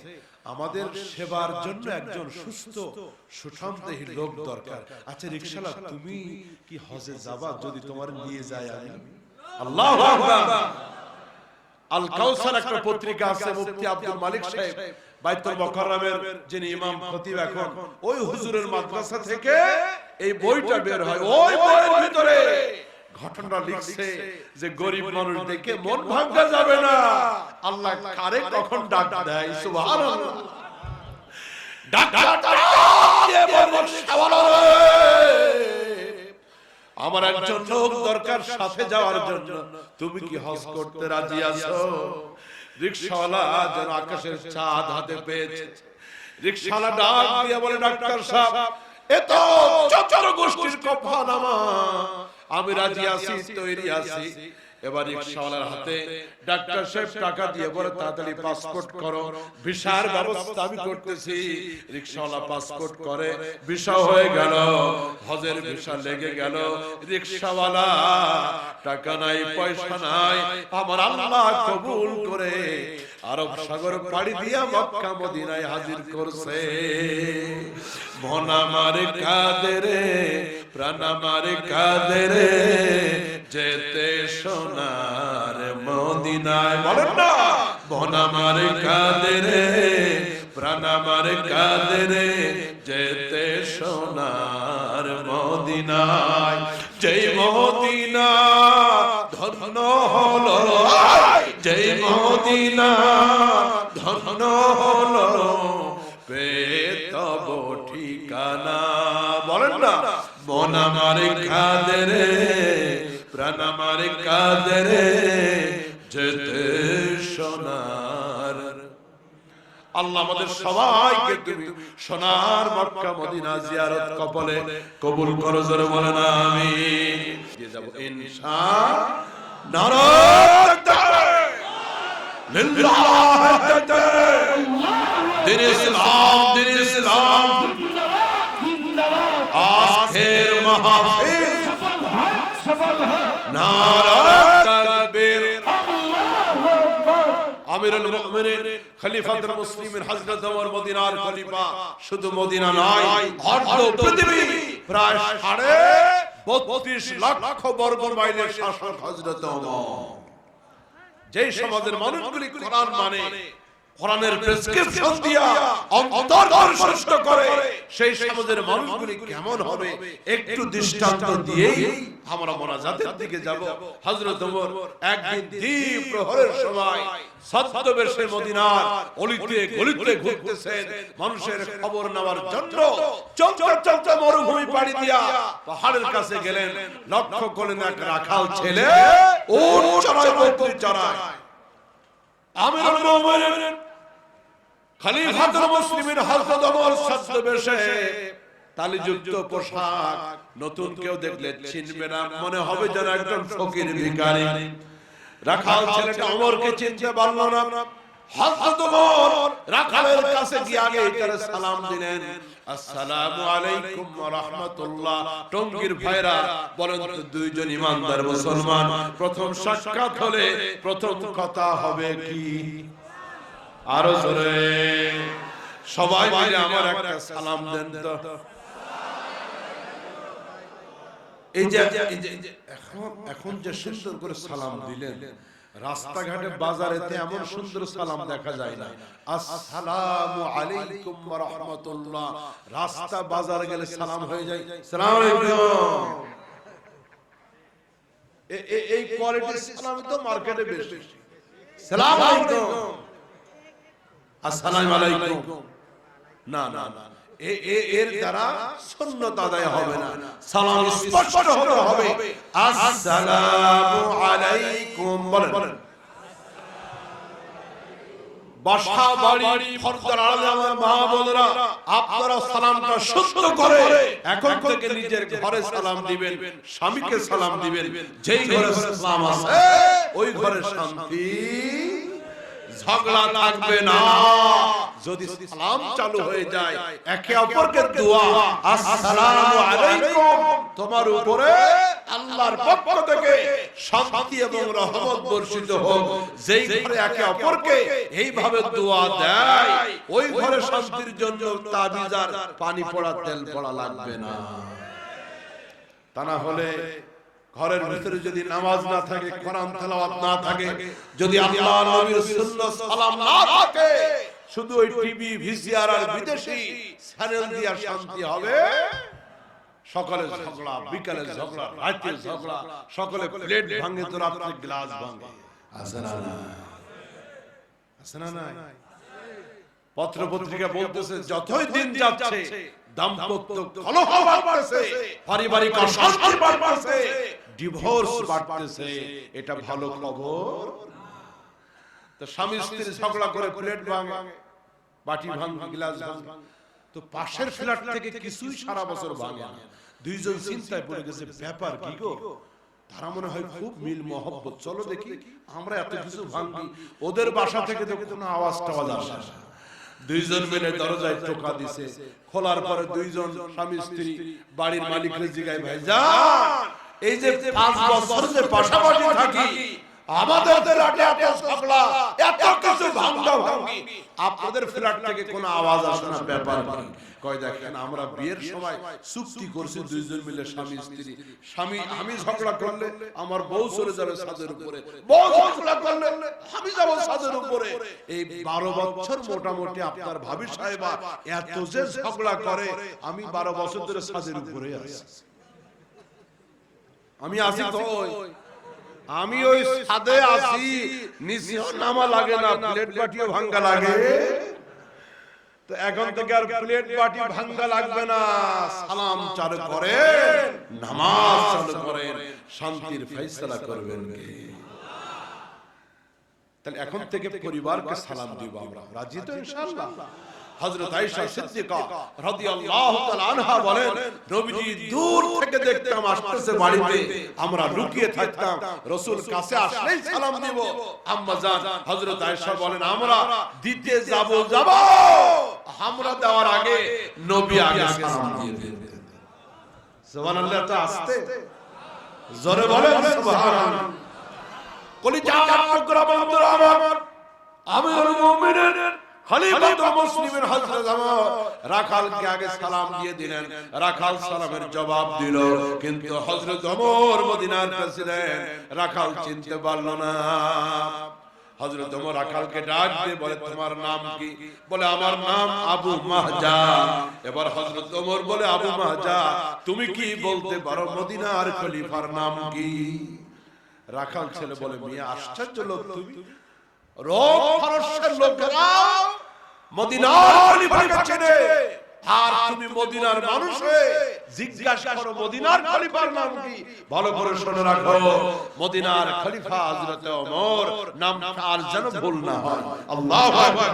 আমাদের সেবার জন্য একজন সুস্থ সুঠামদেহী লোক দরকার আচ্ছা রিকশালা তুমি কি হজে যাবা যদি তোমার নিয়ে যায় আমি আল্লাহু আকবার আল কাউসার একটা পত্রিকা আছে মুফতি আব্দুল মালিক সাহেব বাইতুল মুকাররমের যিনি ইমাম খতিব এখন ওই হুজুরের মাদ্রাসা থেকে এই বইটা বের হয় ওই বইয়ের ভিতরে ঘটনা লিখছে যে গরিব মানুষ দেখে মন ভাঙা যাবে না আল্লাহ কারে কখন ডাক দেয় সুবহানাল্লাহ ডাক্তার আমার একজন লোক দরকার সাথে যাওয়ার জন্য তুমি কি হজ করতে রাজি আছো রিকশাওয়ালা যেন আকাশের চাঁদ হাতে পেয়েছে রিকশাওয়ালা ডাক দিয়ে বলে ডাক্তার সাহেব এত চতুর গোষ্ঠীর কফানামা আমি রাজি আছি তৈরি আছি এবার রিকশাওয়ালার হাতে ডাক্তার সাহেব টাকা দিয়ে বলে তাড়াতাড়ি পাসপোর্ট করো ভিসার ব্যবস্থা আমি করতেছি রিকশাওয়ালা পাসপোর্ট করে ভিসা হয়ে গেল হজের ভিসা লেগে গেল রিকশাওয়ালা টাকা নাই পয়সা নাই আমার আল্লাহ কবুল করে আরব সাগর পাড়ি দিয়া মক্কা মদিনায় হাজির করছে মন আমার কাঁদে রে প্রাণ আমার কাঁদে রে যেতে সোনার মদিনায় বলেন না মন আমার কাঁদে রে প্রাণ আমার কাঁদে রে যেতে সোনার মদিনায় যেই মদিনা ধন্য হলো যেই মদিনা ধন্য হলো পেতব ঠিকানা বলেন না মন আমার কাঁদে রে প্রাণ আমার কাঁদে রে যেতে সোনার আল্লাহ আমাদের সবাইকে তুমি সোনার মক্কা মদিনা জিয়ারত কবলে কবুল করো জোরে বলেন আমিন দিয়ে যাব ইনশাআল্লাহ নারে তাকবীর লিল্লাহ তাকবীর দিন ইসলাম আখের মাহফিল নারে তাকবীর আমিরুল মুমিনিন খলিফাতুল মুসলিমিন হযরত ওমর মদিনার খলিফা শুধু মদিনা নয় অর্ধ পৃথিবী প্রায় 32 লক্ষ বর্গ মাইলের শাসক হযরত ওমর। যেই সমাজের মানুষগুলি কোরআন মানে, কোরআনের প্রেসক্রিপশন দিয়া অন্তর সুস্থ করে, সেই সমাজের মানুষগুলি কেমন হবে একটু দৃষ্টান্ত দিয়েই আমরা মোনাজাতের দিকে যাব। হযরত ওমর একদিন দ্বীপ প্রহরের সময় ছদ্মবেশে মদিনার অলিতে গলিতে ঘুরতেছেন মানুষের খবর নেওয়ার জন্য। চলতে চলতে মরুভূমি পাড়ি দিয়া পাহাড়ের কাছে গেলেন। লক্ষ্য করলেন এক রাখাল ছেলে উট চড়ায়, বকরি চড়ায়। আমিরুল মুমিনিন খলিফাতুল মুসলিমিন হযরত ওমর ছদ্মবেশে, তালিযুক্ত পোশাক, নতুন কেউ দেখলে চিনবে না, মনে হবে যেন একজন ফকির ভিখারি। রাখাল ছেলেটা ওমরকে চিনতে পারল না। হযরত ওমর রাখালের কাছে গিয়ে আগে তার সালাম দিলেন, আসসালামু আলাইকুম ওয়া রাহমাতুল্লাহ। টঙ্গীর ভাইরা বলেন তো, দুইজন ইমানদার মুসলমান প্রথম সাক্ষাৎ হলে প্রথম কথা হবে কি? আরো জোরে সবাই মিলে আমার একটা সালাম দেন তো। এই যে এখন যে সুন্দর করে সালাম দিলেন, রাস্তাঘাটে বাজারেতে এমন সুন্দর সালাম দেখা যায় না। আসসালামু আলাইকুম ওয়া রাহমাতুল্লাহ। রাস্তা বাজার গেলে সালাম হয়ে যায় আসসালামু আলাইকুম। এই কোয়ালিটির সালাম তো মার্কেটে বেশি। আসসালামু আলাইকুম, আসসালামু আলাইকুম না না না, এর দ্বারা সুন্নাত আদায় হবে না। সালাম স্পষ্ট হতে হবে, আসসালামু আলাইকুম বলেন। বাসা বাড়ি ফরদার আলে আমার মা বোনেরা, আপনারা সালামটা শুদ্ধ করে এখন থেকে নিজের ঘরে সালাম দিবেন, স্বামীকে সালাম দিবেন। যেই ঘরে সালাম আছে ওই ঘরে শান্তি, ঝগড়া থাকবে না। যদি সালাম চালু হয়ে যায়, একে অপরকে দোয়া, আসসালামু আলাইকুম, তোমার উপরে আল্লাহর পক্ষ থেকে শান্তি এবং রহমত বর্ষিত হোক। যেই ঘরে একে অপরকে এইভাবে দোয়া দেয়, ওই ঘরে শান্তির জন্য তাবিজ আর পানি পড়া তেল পড়া লাগবে না। তা না হলে ঘরের ভিতরে যদি নামাজ না থাকে, কোরআন তেলাওয়াত না থাকে, যদি আল্লাহর নবীর সুন্নাত সালাম না থাকে, শুধু ওই টিভি ভিসিআর আর বিদেশি চ্যানেল দিয়া শান্তি হবে। সকালে ঝগড়া, বিকালে ঝগড়া, রাতে ঝগড়া, সকালে প্লেট ভাঙে তো রাতে গ্লাস ভাঙে। আছে না না? আছে না না? পত্র পত্রিকা বলতেছে যতই দিন যাচ্ছে দাম্পত্য কলহ বাড়তেছে, পারিবারিক অশান্তি বাড়তেছে, ডিভোর্স বাড়তেছে। এটা ভালো খবর। তো স্বামী স্ত্রী ঝগড়া করে প্লেট ভাঙে, বাটি ভাঙে, গ্লাস ভাঙে, তো পাশের ফ্ল্যাট থেকে কিছুই সারা বছর ভাঙে না। দুইজন চিন্তায় পড়ে গেছে, ব্যাপার কি গো? তারা মনে হয় খুব মিল মহব্বত, চলো দেখি আমরা এত কিছু ভাঙি, ওদের বাসা থেকে তো কোনো আওয়াজ টাওয়াজ আসে না। দুইজন মিলে দরজায় টোকা দিছে, খোলার পরে দুইজন স্বামী স্ত্রী বাড়ির মালিকের জিগায়, ভাইজান এই যে 5 বছর যে পাশাপাশি থাকি, আমাদের ফ্ল্যাটে এত ঝগড়া, এত কিছু ভাঙা ভাঙি, আপনাদের ফ্ল্যাট থেকে কোনো আওয়াজ আসে না, ব্যাপার কি? কয় দেখেন, আমরা বিয়ের সময় চুক্তি করছি দুইজন মিলে স্বামী স্ত্রী, স্বামী আমি ঝগড়া করলে আমার বউ চলে যাবে ছাদের উপরে, বউ ঝগড়া করলে আমি যাব ছাদের উপরে। এই 12 বছর মোটামুটি আপনার ভাবি সাহেবা এত যে ঝগড়া করে, আমি 12 বছর ধরে ছাদের উপরে আছি। আমি আছি কই? আমি ওই ছাদে আছি, নিচে নামা লাগে না, প্লেট বাটিও ভাঙা লাগে। তো এখন থেকে আর প্লেট বাটি ভাঙা লাগবে না, সালাম চালু করেন, নামাজ চালু করেন, শান্তির ফয়সালা করবেন কে? তাহলে এখন থেকে পরিবারকে সালাম দিব আমরা, রাজি তো ইনশাআল্লাহ? হযরত আয়েশা সিদ্দিকা রাদিয়াল্লাহু তাআলা আনহা বলেন, নবীজি দূর থেকে দেখতাম আসতেছে বাড়িতে, আমরা লুকিয়ে থাকতাম, রাসূল কাছে আসলেই সালাম দিব। আম্মা জান হযরত আয়েশা বলেন, আমরা দিতে যাব, আমরা দেওয়ার আগে নবী আগে সালাম দিয়ে দিতেন। সুবহানাল্লাহ। তো আসতে জোরে বলেন সুবহানাল্লাহ। কলিজার টুকরা বন্ধুরা আমার, আমিরুল মুমিনিন খলিফাতুল মুসলিমিন হযরত ওমর রাখালকে আগে সালাম দিয়ে দিলেন, রাখাল সালামের জবাব দিল, কিন্তু হযরত ওমর মদিনার প্রেসিডেন্ট, রাখাল চিনতে পারল না। হযরত ওমর রাখালকে ডাক দিয়ে বলে, তোমার নাম কি? বলে, আমার নাম আবু মাহজা। এবার হযরত ওমর বলে, আবু মাহজা, তুমি কি বলতে পারো মদিনার খলিফার নাম কি? রাখাল ছেলে বলে, মিয়া আশ্চর্য লোক তুমি, রোম ফারসের লোকেরা মদিনার খলিফাকে চেনে, আর তুমি মদিনার মানুষ হয়ে জিজ্ঞাসা করো মদিনার খলিফার নাম কি? ভালো করে শুনে রাখো, মদিনার খলিফা হযরত ওমর, নামটা আর যেন ভুল না হয়। আল্লাহু আকবার।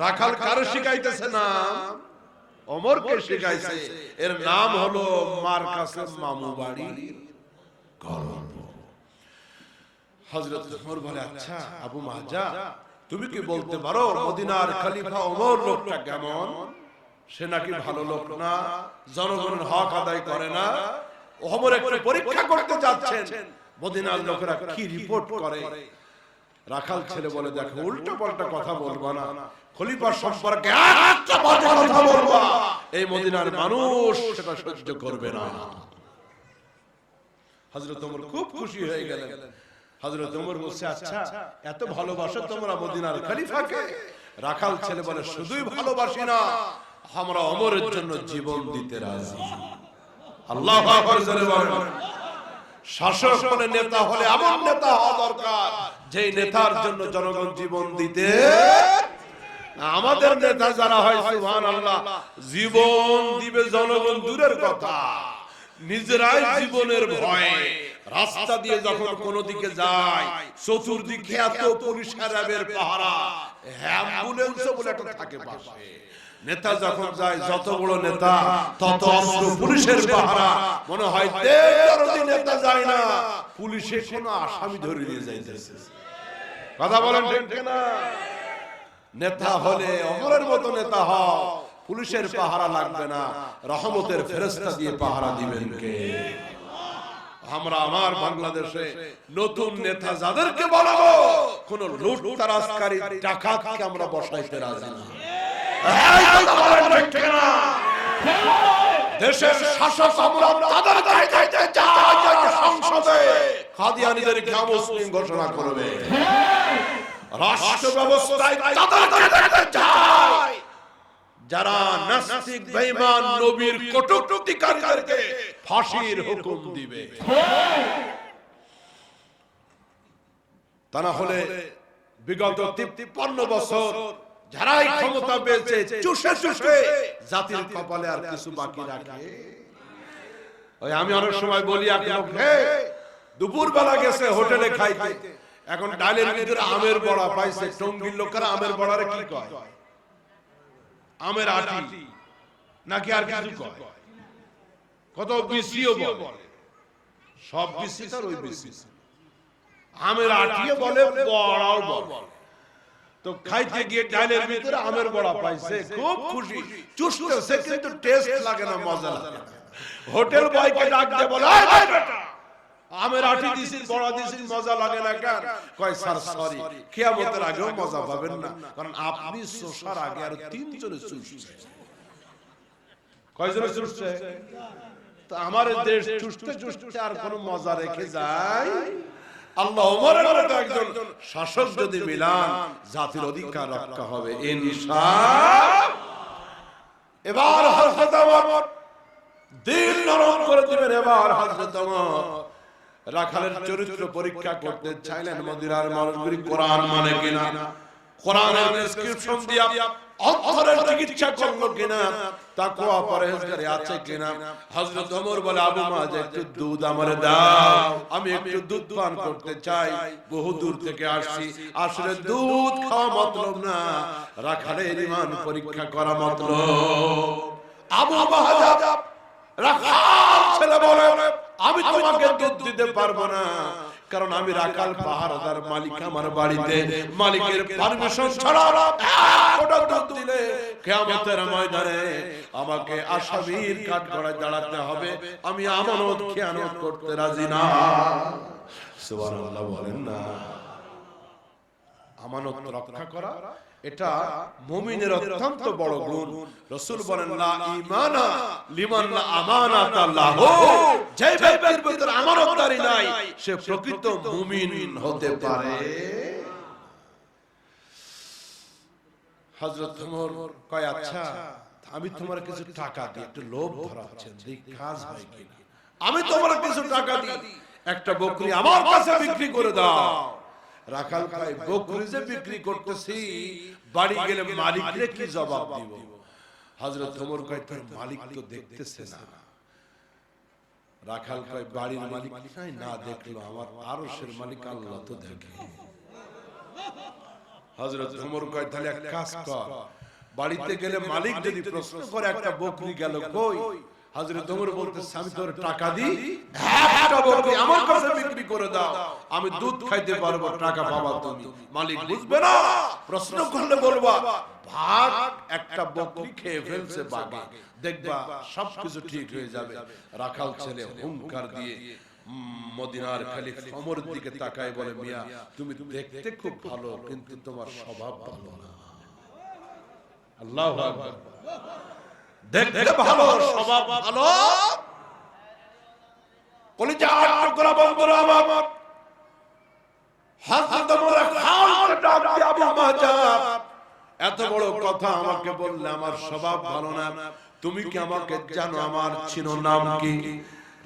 রাখাল কার শিখাইতেছে না? ওমরকে শিখাইছে। এর নাম হলো মার কাছে মামু বাড়ি গল্প। হযরত ওমর বলে, আচ্ছা আবু মাহজা, তুমি কি বলতে পারো মদিনার খলিফা ওমর লোকটা কেমন? সে নাকি ভালো লোক না, জনগণের হক আদায় করে না। ওমর একটু পরীক্ষা করতে যাচ্ছেন, মদিনার লোকেরা কি রিপোর্ট করে। রাখাল ছেলে বলে, দেখো উল্টো পাল্টা কথা বলবা না, খলিফার সম্পর্কে একটা বাজে কথা বলবা, এই মদিনার মানুষ সেটা সহ্য করবে না। হযরত ওমর খুব খুশি হয়ে গেলেন। হযরত ওমর বলছে, আচ্ছা এত ভালোবাসো তোমরা মদিনার খলিফাকে? রাখাল ছেলে বলে, শুধুই ভালোবাসি না, আমরা ওমরের জন্য জীবন দিতে রাজি। আল্লাহু আকবার। শাসক হলে, নেতা হলে এমন নেতা হওয়া দরকার যেই নেতার জন্য জনগণ জীবন দিতে। আমাদের নেতা যারা হয়, সুবহানাল্লাহ, জীবন দিবে জনগণ দূরের কথা, নিজেরাই জীবনের ভয়ে রাস্তা দিয়ে যখন কোন দিকে যায়, চতুর্দিকে এত পুলিশ র্যাবের পাহারা, অ্যাম্বুলেন্সও বলে একটা থাকে পাশে। নেতা যখন যায়, যত বড় নেতা তত অস্ত্র, পুলিশের পাহারা, মনে হয় নেতা যায় না, পুলিশে কোনো আসামি ধরে নিয়ে যাইতেছে। কথা বলেন ঠিক না? নেতা হলে ওমরের মতো নেতা হও, পুলিশের পাহারা লাগবে না, রহমতের ফেরেশতা দিয়ে পাহারা দিবেন কে? আমরা আমার বাংলাদেশে নতুন নেতা যাদেরকে বানাবো, কোন লুটতরাজকারী ডাকাতকে আমরা বসাইতে রাজি না। দেশের শাসক আমরা তাদের দায়িত্বে যারা সংসদে কাদিয়ানীদেরকে মুসলিম ঘোষণা করবে, রাষ্ট্র ব্যবস্থায় তাদের দায়িত্বে যায় যারা নাস্তিক বেঈমান নবীর কটূক্তিকারীদেরকে ফাঁসির হুকুম দিবে। তা না হলে বিগত 53 বছর যারাই ক্ষমতা পেয়েছে, চুষে চুষে জাতির কপালে আর কিছু বাকি রাখে। ওই আমি অনেক সময় বলি, দুপুর বেলা গেছে হোটেলে খাইতে, এখন ডালের ভিতরে আমের বড়া পাইছে, টঙ্গীর লোকেরা আমের বড়ারে কি কয়? আমের আটি নাকি আর কিছু কয়? কত বিসিও বলে, সব বিসি তার ওই বিসি, আমের আটিও বলে, বড়াও বলে। তো খাইতে গিয়ে ডালের ভিতরে আমের বড়া পাইছে, খুব খুশি, চুষতেছে, কিন্তু টেস্ট লাগে না, মজা লাগে না। হোটেল বয়কে ডাক দিয়ে বলে, আমের আটি দিছি, বড়া দিছি, মজা লাগে না কেন? কয়, স্যার সরি, কিয়ামতের আগেও মজা পাবেন না, কারণ আপনি চুষার আগে আর 3 জনে চুষছে। কয়জনে চুষছে? তো আমার দেশ চুষতে চুষতে আর কোনো মজা রেখে যায়? আল্লাহ ওমরের মতো একজন শাসক যদি মিলান, জাতির অধিকার রক্ষা হবে ইনশাআল্লাহ। এবার হযরত ওমর দিল নরম করে দিবেন। এবার হযরত ওমর রাখালের চরিত্র পরীক্ষা করতে চাইলেন, মদিনার মানুষগুলি কোরআন মানে কিনা, কোরআনের প্রেসক্রিপশন দিয়া অন্তরের চিকিৎসা করলো কিনা, তাকওয়া পরহেজগারি আছে কিনা। হযরত ওমর বলে, আবু মাহজা একটু দুধ আমারে দাও, আমি একটু দুধ পান করতে চাই, বহু দূর থেকে আসছি। আসলে দুধ খাওয়া মতলব না, রাখালের ঈমান পরীক্ষা করা মতলব। আবু মাহজা রাখাল ছেলে বলে, আমি তোমাকে দুধ দিতে পারবো না, কারণ আমি রাখাল পাহারাদার, মালিক আমার বাড়িতে, মালিকের পারমিশন ছাড়া ওটা দুধ দিলে কিয়ামতের ময়দানে আমাকে আসামির কাঠগড়ায় দাঁড়াতে হবে, আমি আমানত খেয়ানত করতে রাজি না। সুবহানাল্লাহ বলেন না। আমানত রক্ষা করা এটা মুমিনের অত্যন্ত বড় গুণ। রাসূল বলেন লা ঈমানা লিমান লা আমানাতা লাহু, যে ব্যক্তির ভিতর আমানতদারি নাই সে প্রকৃত মুমিন হতে পারে। হযরত ওমর কয় আচ্ছা আমি তোমার কিছু টাকা দিই, একটু লোভ ধরাচ্ছেন দেখ কাজ হয় কিনা, আমি তোমার কিছু টাকা দিই, একটা বকরি আমার কাছে বিক্রি করে দাও। রাখাল কয় বকরি যে বিক্রি করতেছি বাড়ি গেলে মালিকরে কি জবাব দিব? হযরত ওমর কয় তোর মালিক তো দেখতেছে না। রাখাল কয় বাড়ির মালিক নাই, না দেখলো আমার আরশের মালিক আল্লাহ তো দেখে। হযরত ওমর কয় তাহলে এক কাজ কর, বাড়িতে গেলে মালিক যদি প্রশ্ন করে একটা বকরি গেল কই, হযরত ওমর বলতেছে আমি তোর টাকা দিই, একটা বকরি আমার কাছে বিক্রি করে দাও, আমি দুধ খাইতে পারবো, টাকা পাবা তুমি। মালিক বুঝবে না, প্রশ্ন করলে বলবা ভাগ, একটা বকরি খেয়ে ফেলছে বাগে, দেখবা সবকিছু ঠিক হয়ে যাবে। রাখাল ছেলে হুঙ্কার দিয়ে মদিনার খলিফা ওমরের দিকে তাকায় বলে মিয়া তুমি দেখতে খুব ভালো কিন্তু তোমার স্বভাব ভালো না। আল্লাহু আকবার। দেখতে ভালো স্বভাব ভালো, কলিজা টুকরা বন্ধুরা আমার, হযরত ওমর খালকে ডাক দিয়ে আবু মাজাব এত বড় কথা আমাকে বললে আমার স্বভাব ভালো না, তুমি কি আমাকে জানো, আমার চিনো নাম কি?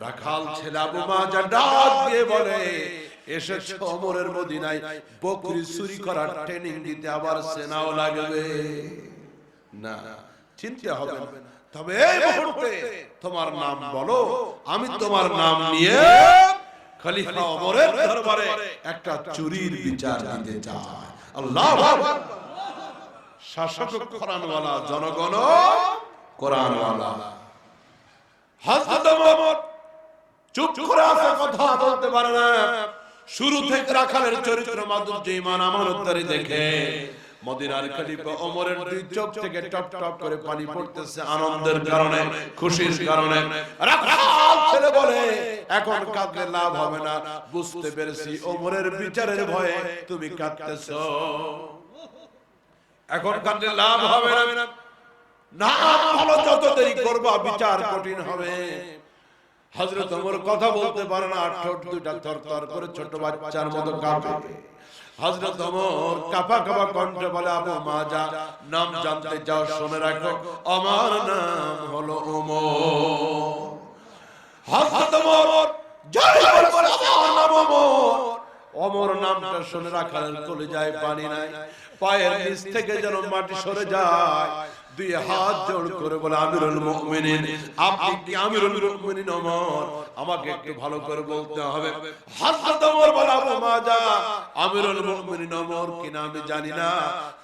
রাখাল ছেলে আবু মাজাব ডাক দিয়ে বলে এসেছে ওমরের মদিনায় বকরি চুরি করার ট্রেনিং দিতে, আবার সেনাও লাগবে না, চিন্তা হবে না, তবে এই মুহূর্তে তোমার নাম বলো, আমি তোমার নাম নিয়ে খলিফা ওমরের দরবারে একটা চুরির বিচার দিতে চাই। আল্লাহু আকবার। শাসক কোরআনওয়ালা, জনগণ কোরআনওয়ালা। হযরত ওমর চুপ করে আছে, কথা বলতে পারে না। শুরু থেকে রাখালের চরিত্র মাধুর্য ঈমান আমানতদারি দেখে মদিনার খলিফা ওমরের দুই চোখ থেকে টপ টপ করে পানি পড়তেছে আনন্দের কারণে, খুশির কারণে। রাখাল ছেলে বলে এখন কাঁদলে লাভ হবে না, বুঝতে পেরেছি ওমরের বিচারের ভয়ে তুমি কাঁদতেছো, এখন কাঁদলে লাভ হবে না, না ভালো যত দেরি করবা বিচার কঠিন হবে। হযরত ওমর কথা বলতে পারে না, ঠোঁট দুইটা থরথর করে ছোট বাচ্চার মতো কাঁপে। হযরত ওমর কাঁপা কাঁপা কণ্ঠে বলে আবু মাজা নাম জানতে যাও, শুনে রাখো আমার নাম হলো ওমর। হযরত ওমর জয় বলে আমার নাম ওমর। ওমর নামটা শুনে রাখালের কলিজায় পানি নাই, পায়ের নিচ থেকে যেন মাটি সরে যায়, দুই হাত জোড় করে বলে আমিরুল মুমিনিন, আপনি কি আমিরুল মুমিনিন ওমর? আমাকে একটু ভালো করে বলতে হবে। হযরত ওমর বলে আবু মাজা আমিরুল মুমিনিন ওমর কিনা আমি জানি না,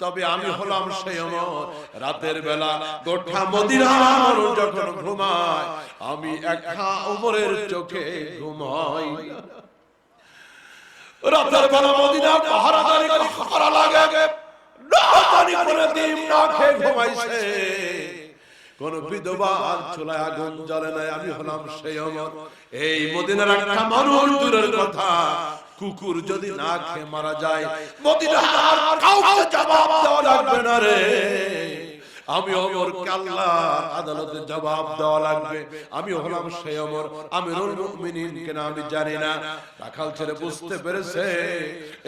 তবে আমি হলাম সেই ওমর রাতের বেলা গোটা মদিনার যখন ঘুমায় আমি একা ওমরের চোখে ঘুমাই। রাতের বেলা মদিনা পাহারাদারি করা লাগে, কোন বিধবার চুলায় আগুন জ্বলে নাই, আমি হলাম সেই ওমর। এই মদিনার একটা মানুষ দূরের কথা, কুকুর যদি না খেয়ে মারা যায় মদিনার কাউকে জবাব দেওয়া লাগবে না রে, আমি ওমর আল্লাহর আদালতে জবাব দেওয়া লাগবে, আমি হলাম সেই ওমর আমিরুল মুমিনিন কেন আমি জানি না। রাখাল ছেলে বুঝতে পেরেছে,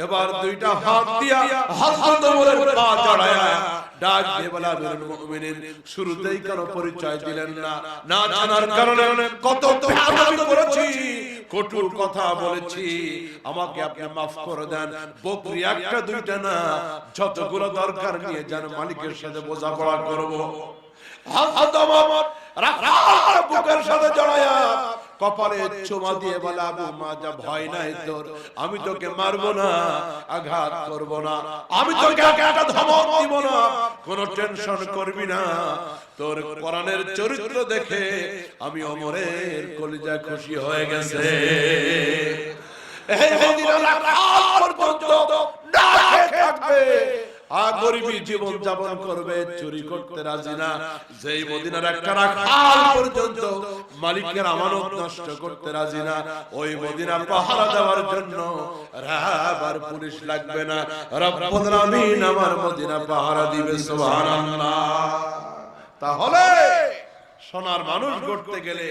এবার দুইটা হাত দিয়া হযরত ওমরের পা জড়ায়া ডাক দিয়ে বলে আমিরুল মুমিনিন শুরুতেই কেন পরিচয় দিলেন না? না জানার কারণে কত বেয়াদবি করেছি, কটু কথা বলেছি, আমাকে আপনি মাফ করে দেন। বকরি একটা দুইটা না, যতগুলো দরকার নিয়ে যান, মালিকের সাথে বোঝাপড়া করব। হযরত ওমর রাখাল বুকের সাথে জড়ায়া কপালে চুমা দিয়ে বলে আবু মাজা ভয় নাই তোর, আমি তোকে মারবো না, আঘাত করব না, আমি তোকে একটা ধমক দিব না, কোনো টেনশন করবি না। তোর কোরআনের চরিত্র দেখে আমি ওমরের কলিজা খুশি হয়ে গেছে। এই মদিনা রাখাল পর্যন্ত না খেয়ে থাকবে, গরিবী জীবন যাপন করবে, চুরি করতে রাজি না। যেই মদিনার একটা রাখাল পর্যন্ত মালিকের আমানত নষ্ট করতে রাজি না, ওই মদিনা পাহারা দেওয়ার জন্য র‍্যাব আর পুলিশ লাগবে না, রব্বুল আলামিন আমার মদিনা পাহারা দিবে। সুবহানাল্লাহ। তাহলে সোনার মানুষ গড়তে গেলে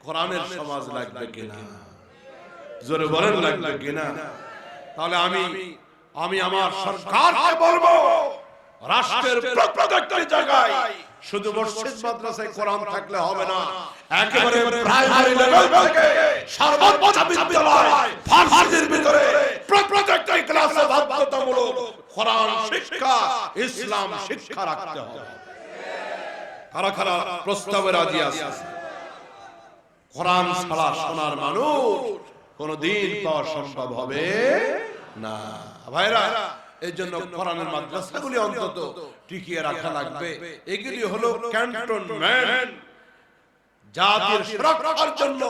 কোরআনের সমাজ লাগবে কিনা? জোরে বলেন লাগবে কিনা? তাহলে আমি আমার সরকারকে বলবো, রাষ্ট্রের প্রত্যেকটা জায়গায় শুধু মসজিদ মাদ্রাসায় কোরআন থাকলে হবে না, একেবারে প্রাইমারি লেভেল থেকে সর্বোচ্চ বিদ্যালয় ভার্সিটির ভিতরে প্রত্যেকটা ক্লাসে বাধ্যতামূলক কোরআন শিক্ষা, ইসলাম শিক্ষা রাখতে হবে। কারা কারা প্রস্তাবে রাজি আছে? কোরআন ছাড়া সোনার মানুষ কোনদিন পাওয়া সম্ভব হবে না। ভাইরা, এই জন্য কোরআনের মাদ্রাসাগুলি অন্তত টিকিয়ে রাখা লাগবে। এগুলি হলো ক্যান্টনমেন্ট, জাতির সুরক্ষার জন্য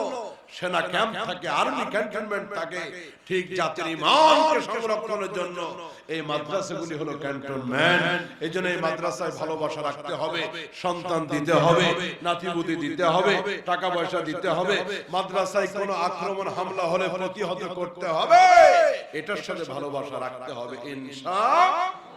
সেনা ক্যাম্প থাকে, আর্মি ক্যান্টনমেন্ট থাকে, ঠিক জাতির ঈমানকে সংরক্ষণের জন্য এই মাদ্রাসাগুলি হলো ক্যান্টনমেন্ট। এই জন্য এই মাদ্রাসায় ভালোবাসা রাখতে হবে, সন্তান দিতে হবে, নাতিপুতি দিতে হবে, টাকা পয়সা দিতে হবে। মাদ্রাসায় কোনো আক্রমণ হামলা হলে প্রতিহত করতে হবে, এটার সাথে ভালোবাসা রাখতে হবে ইনশাআল্লাহ।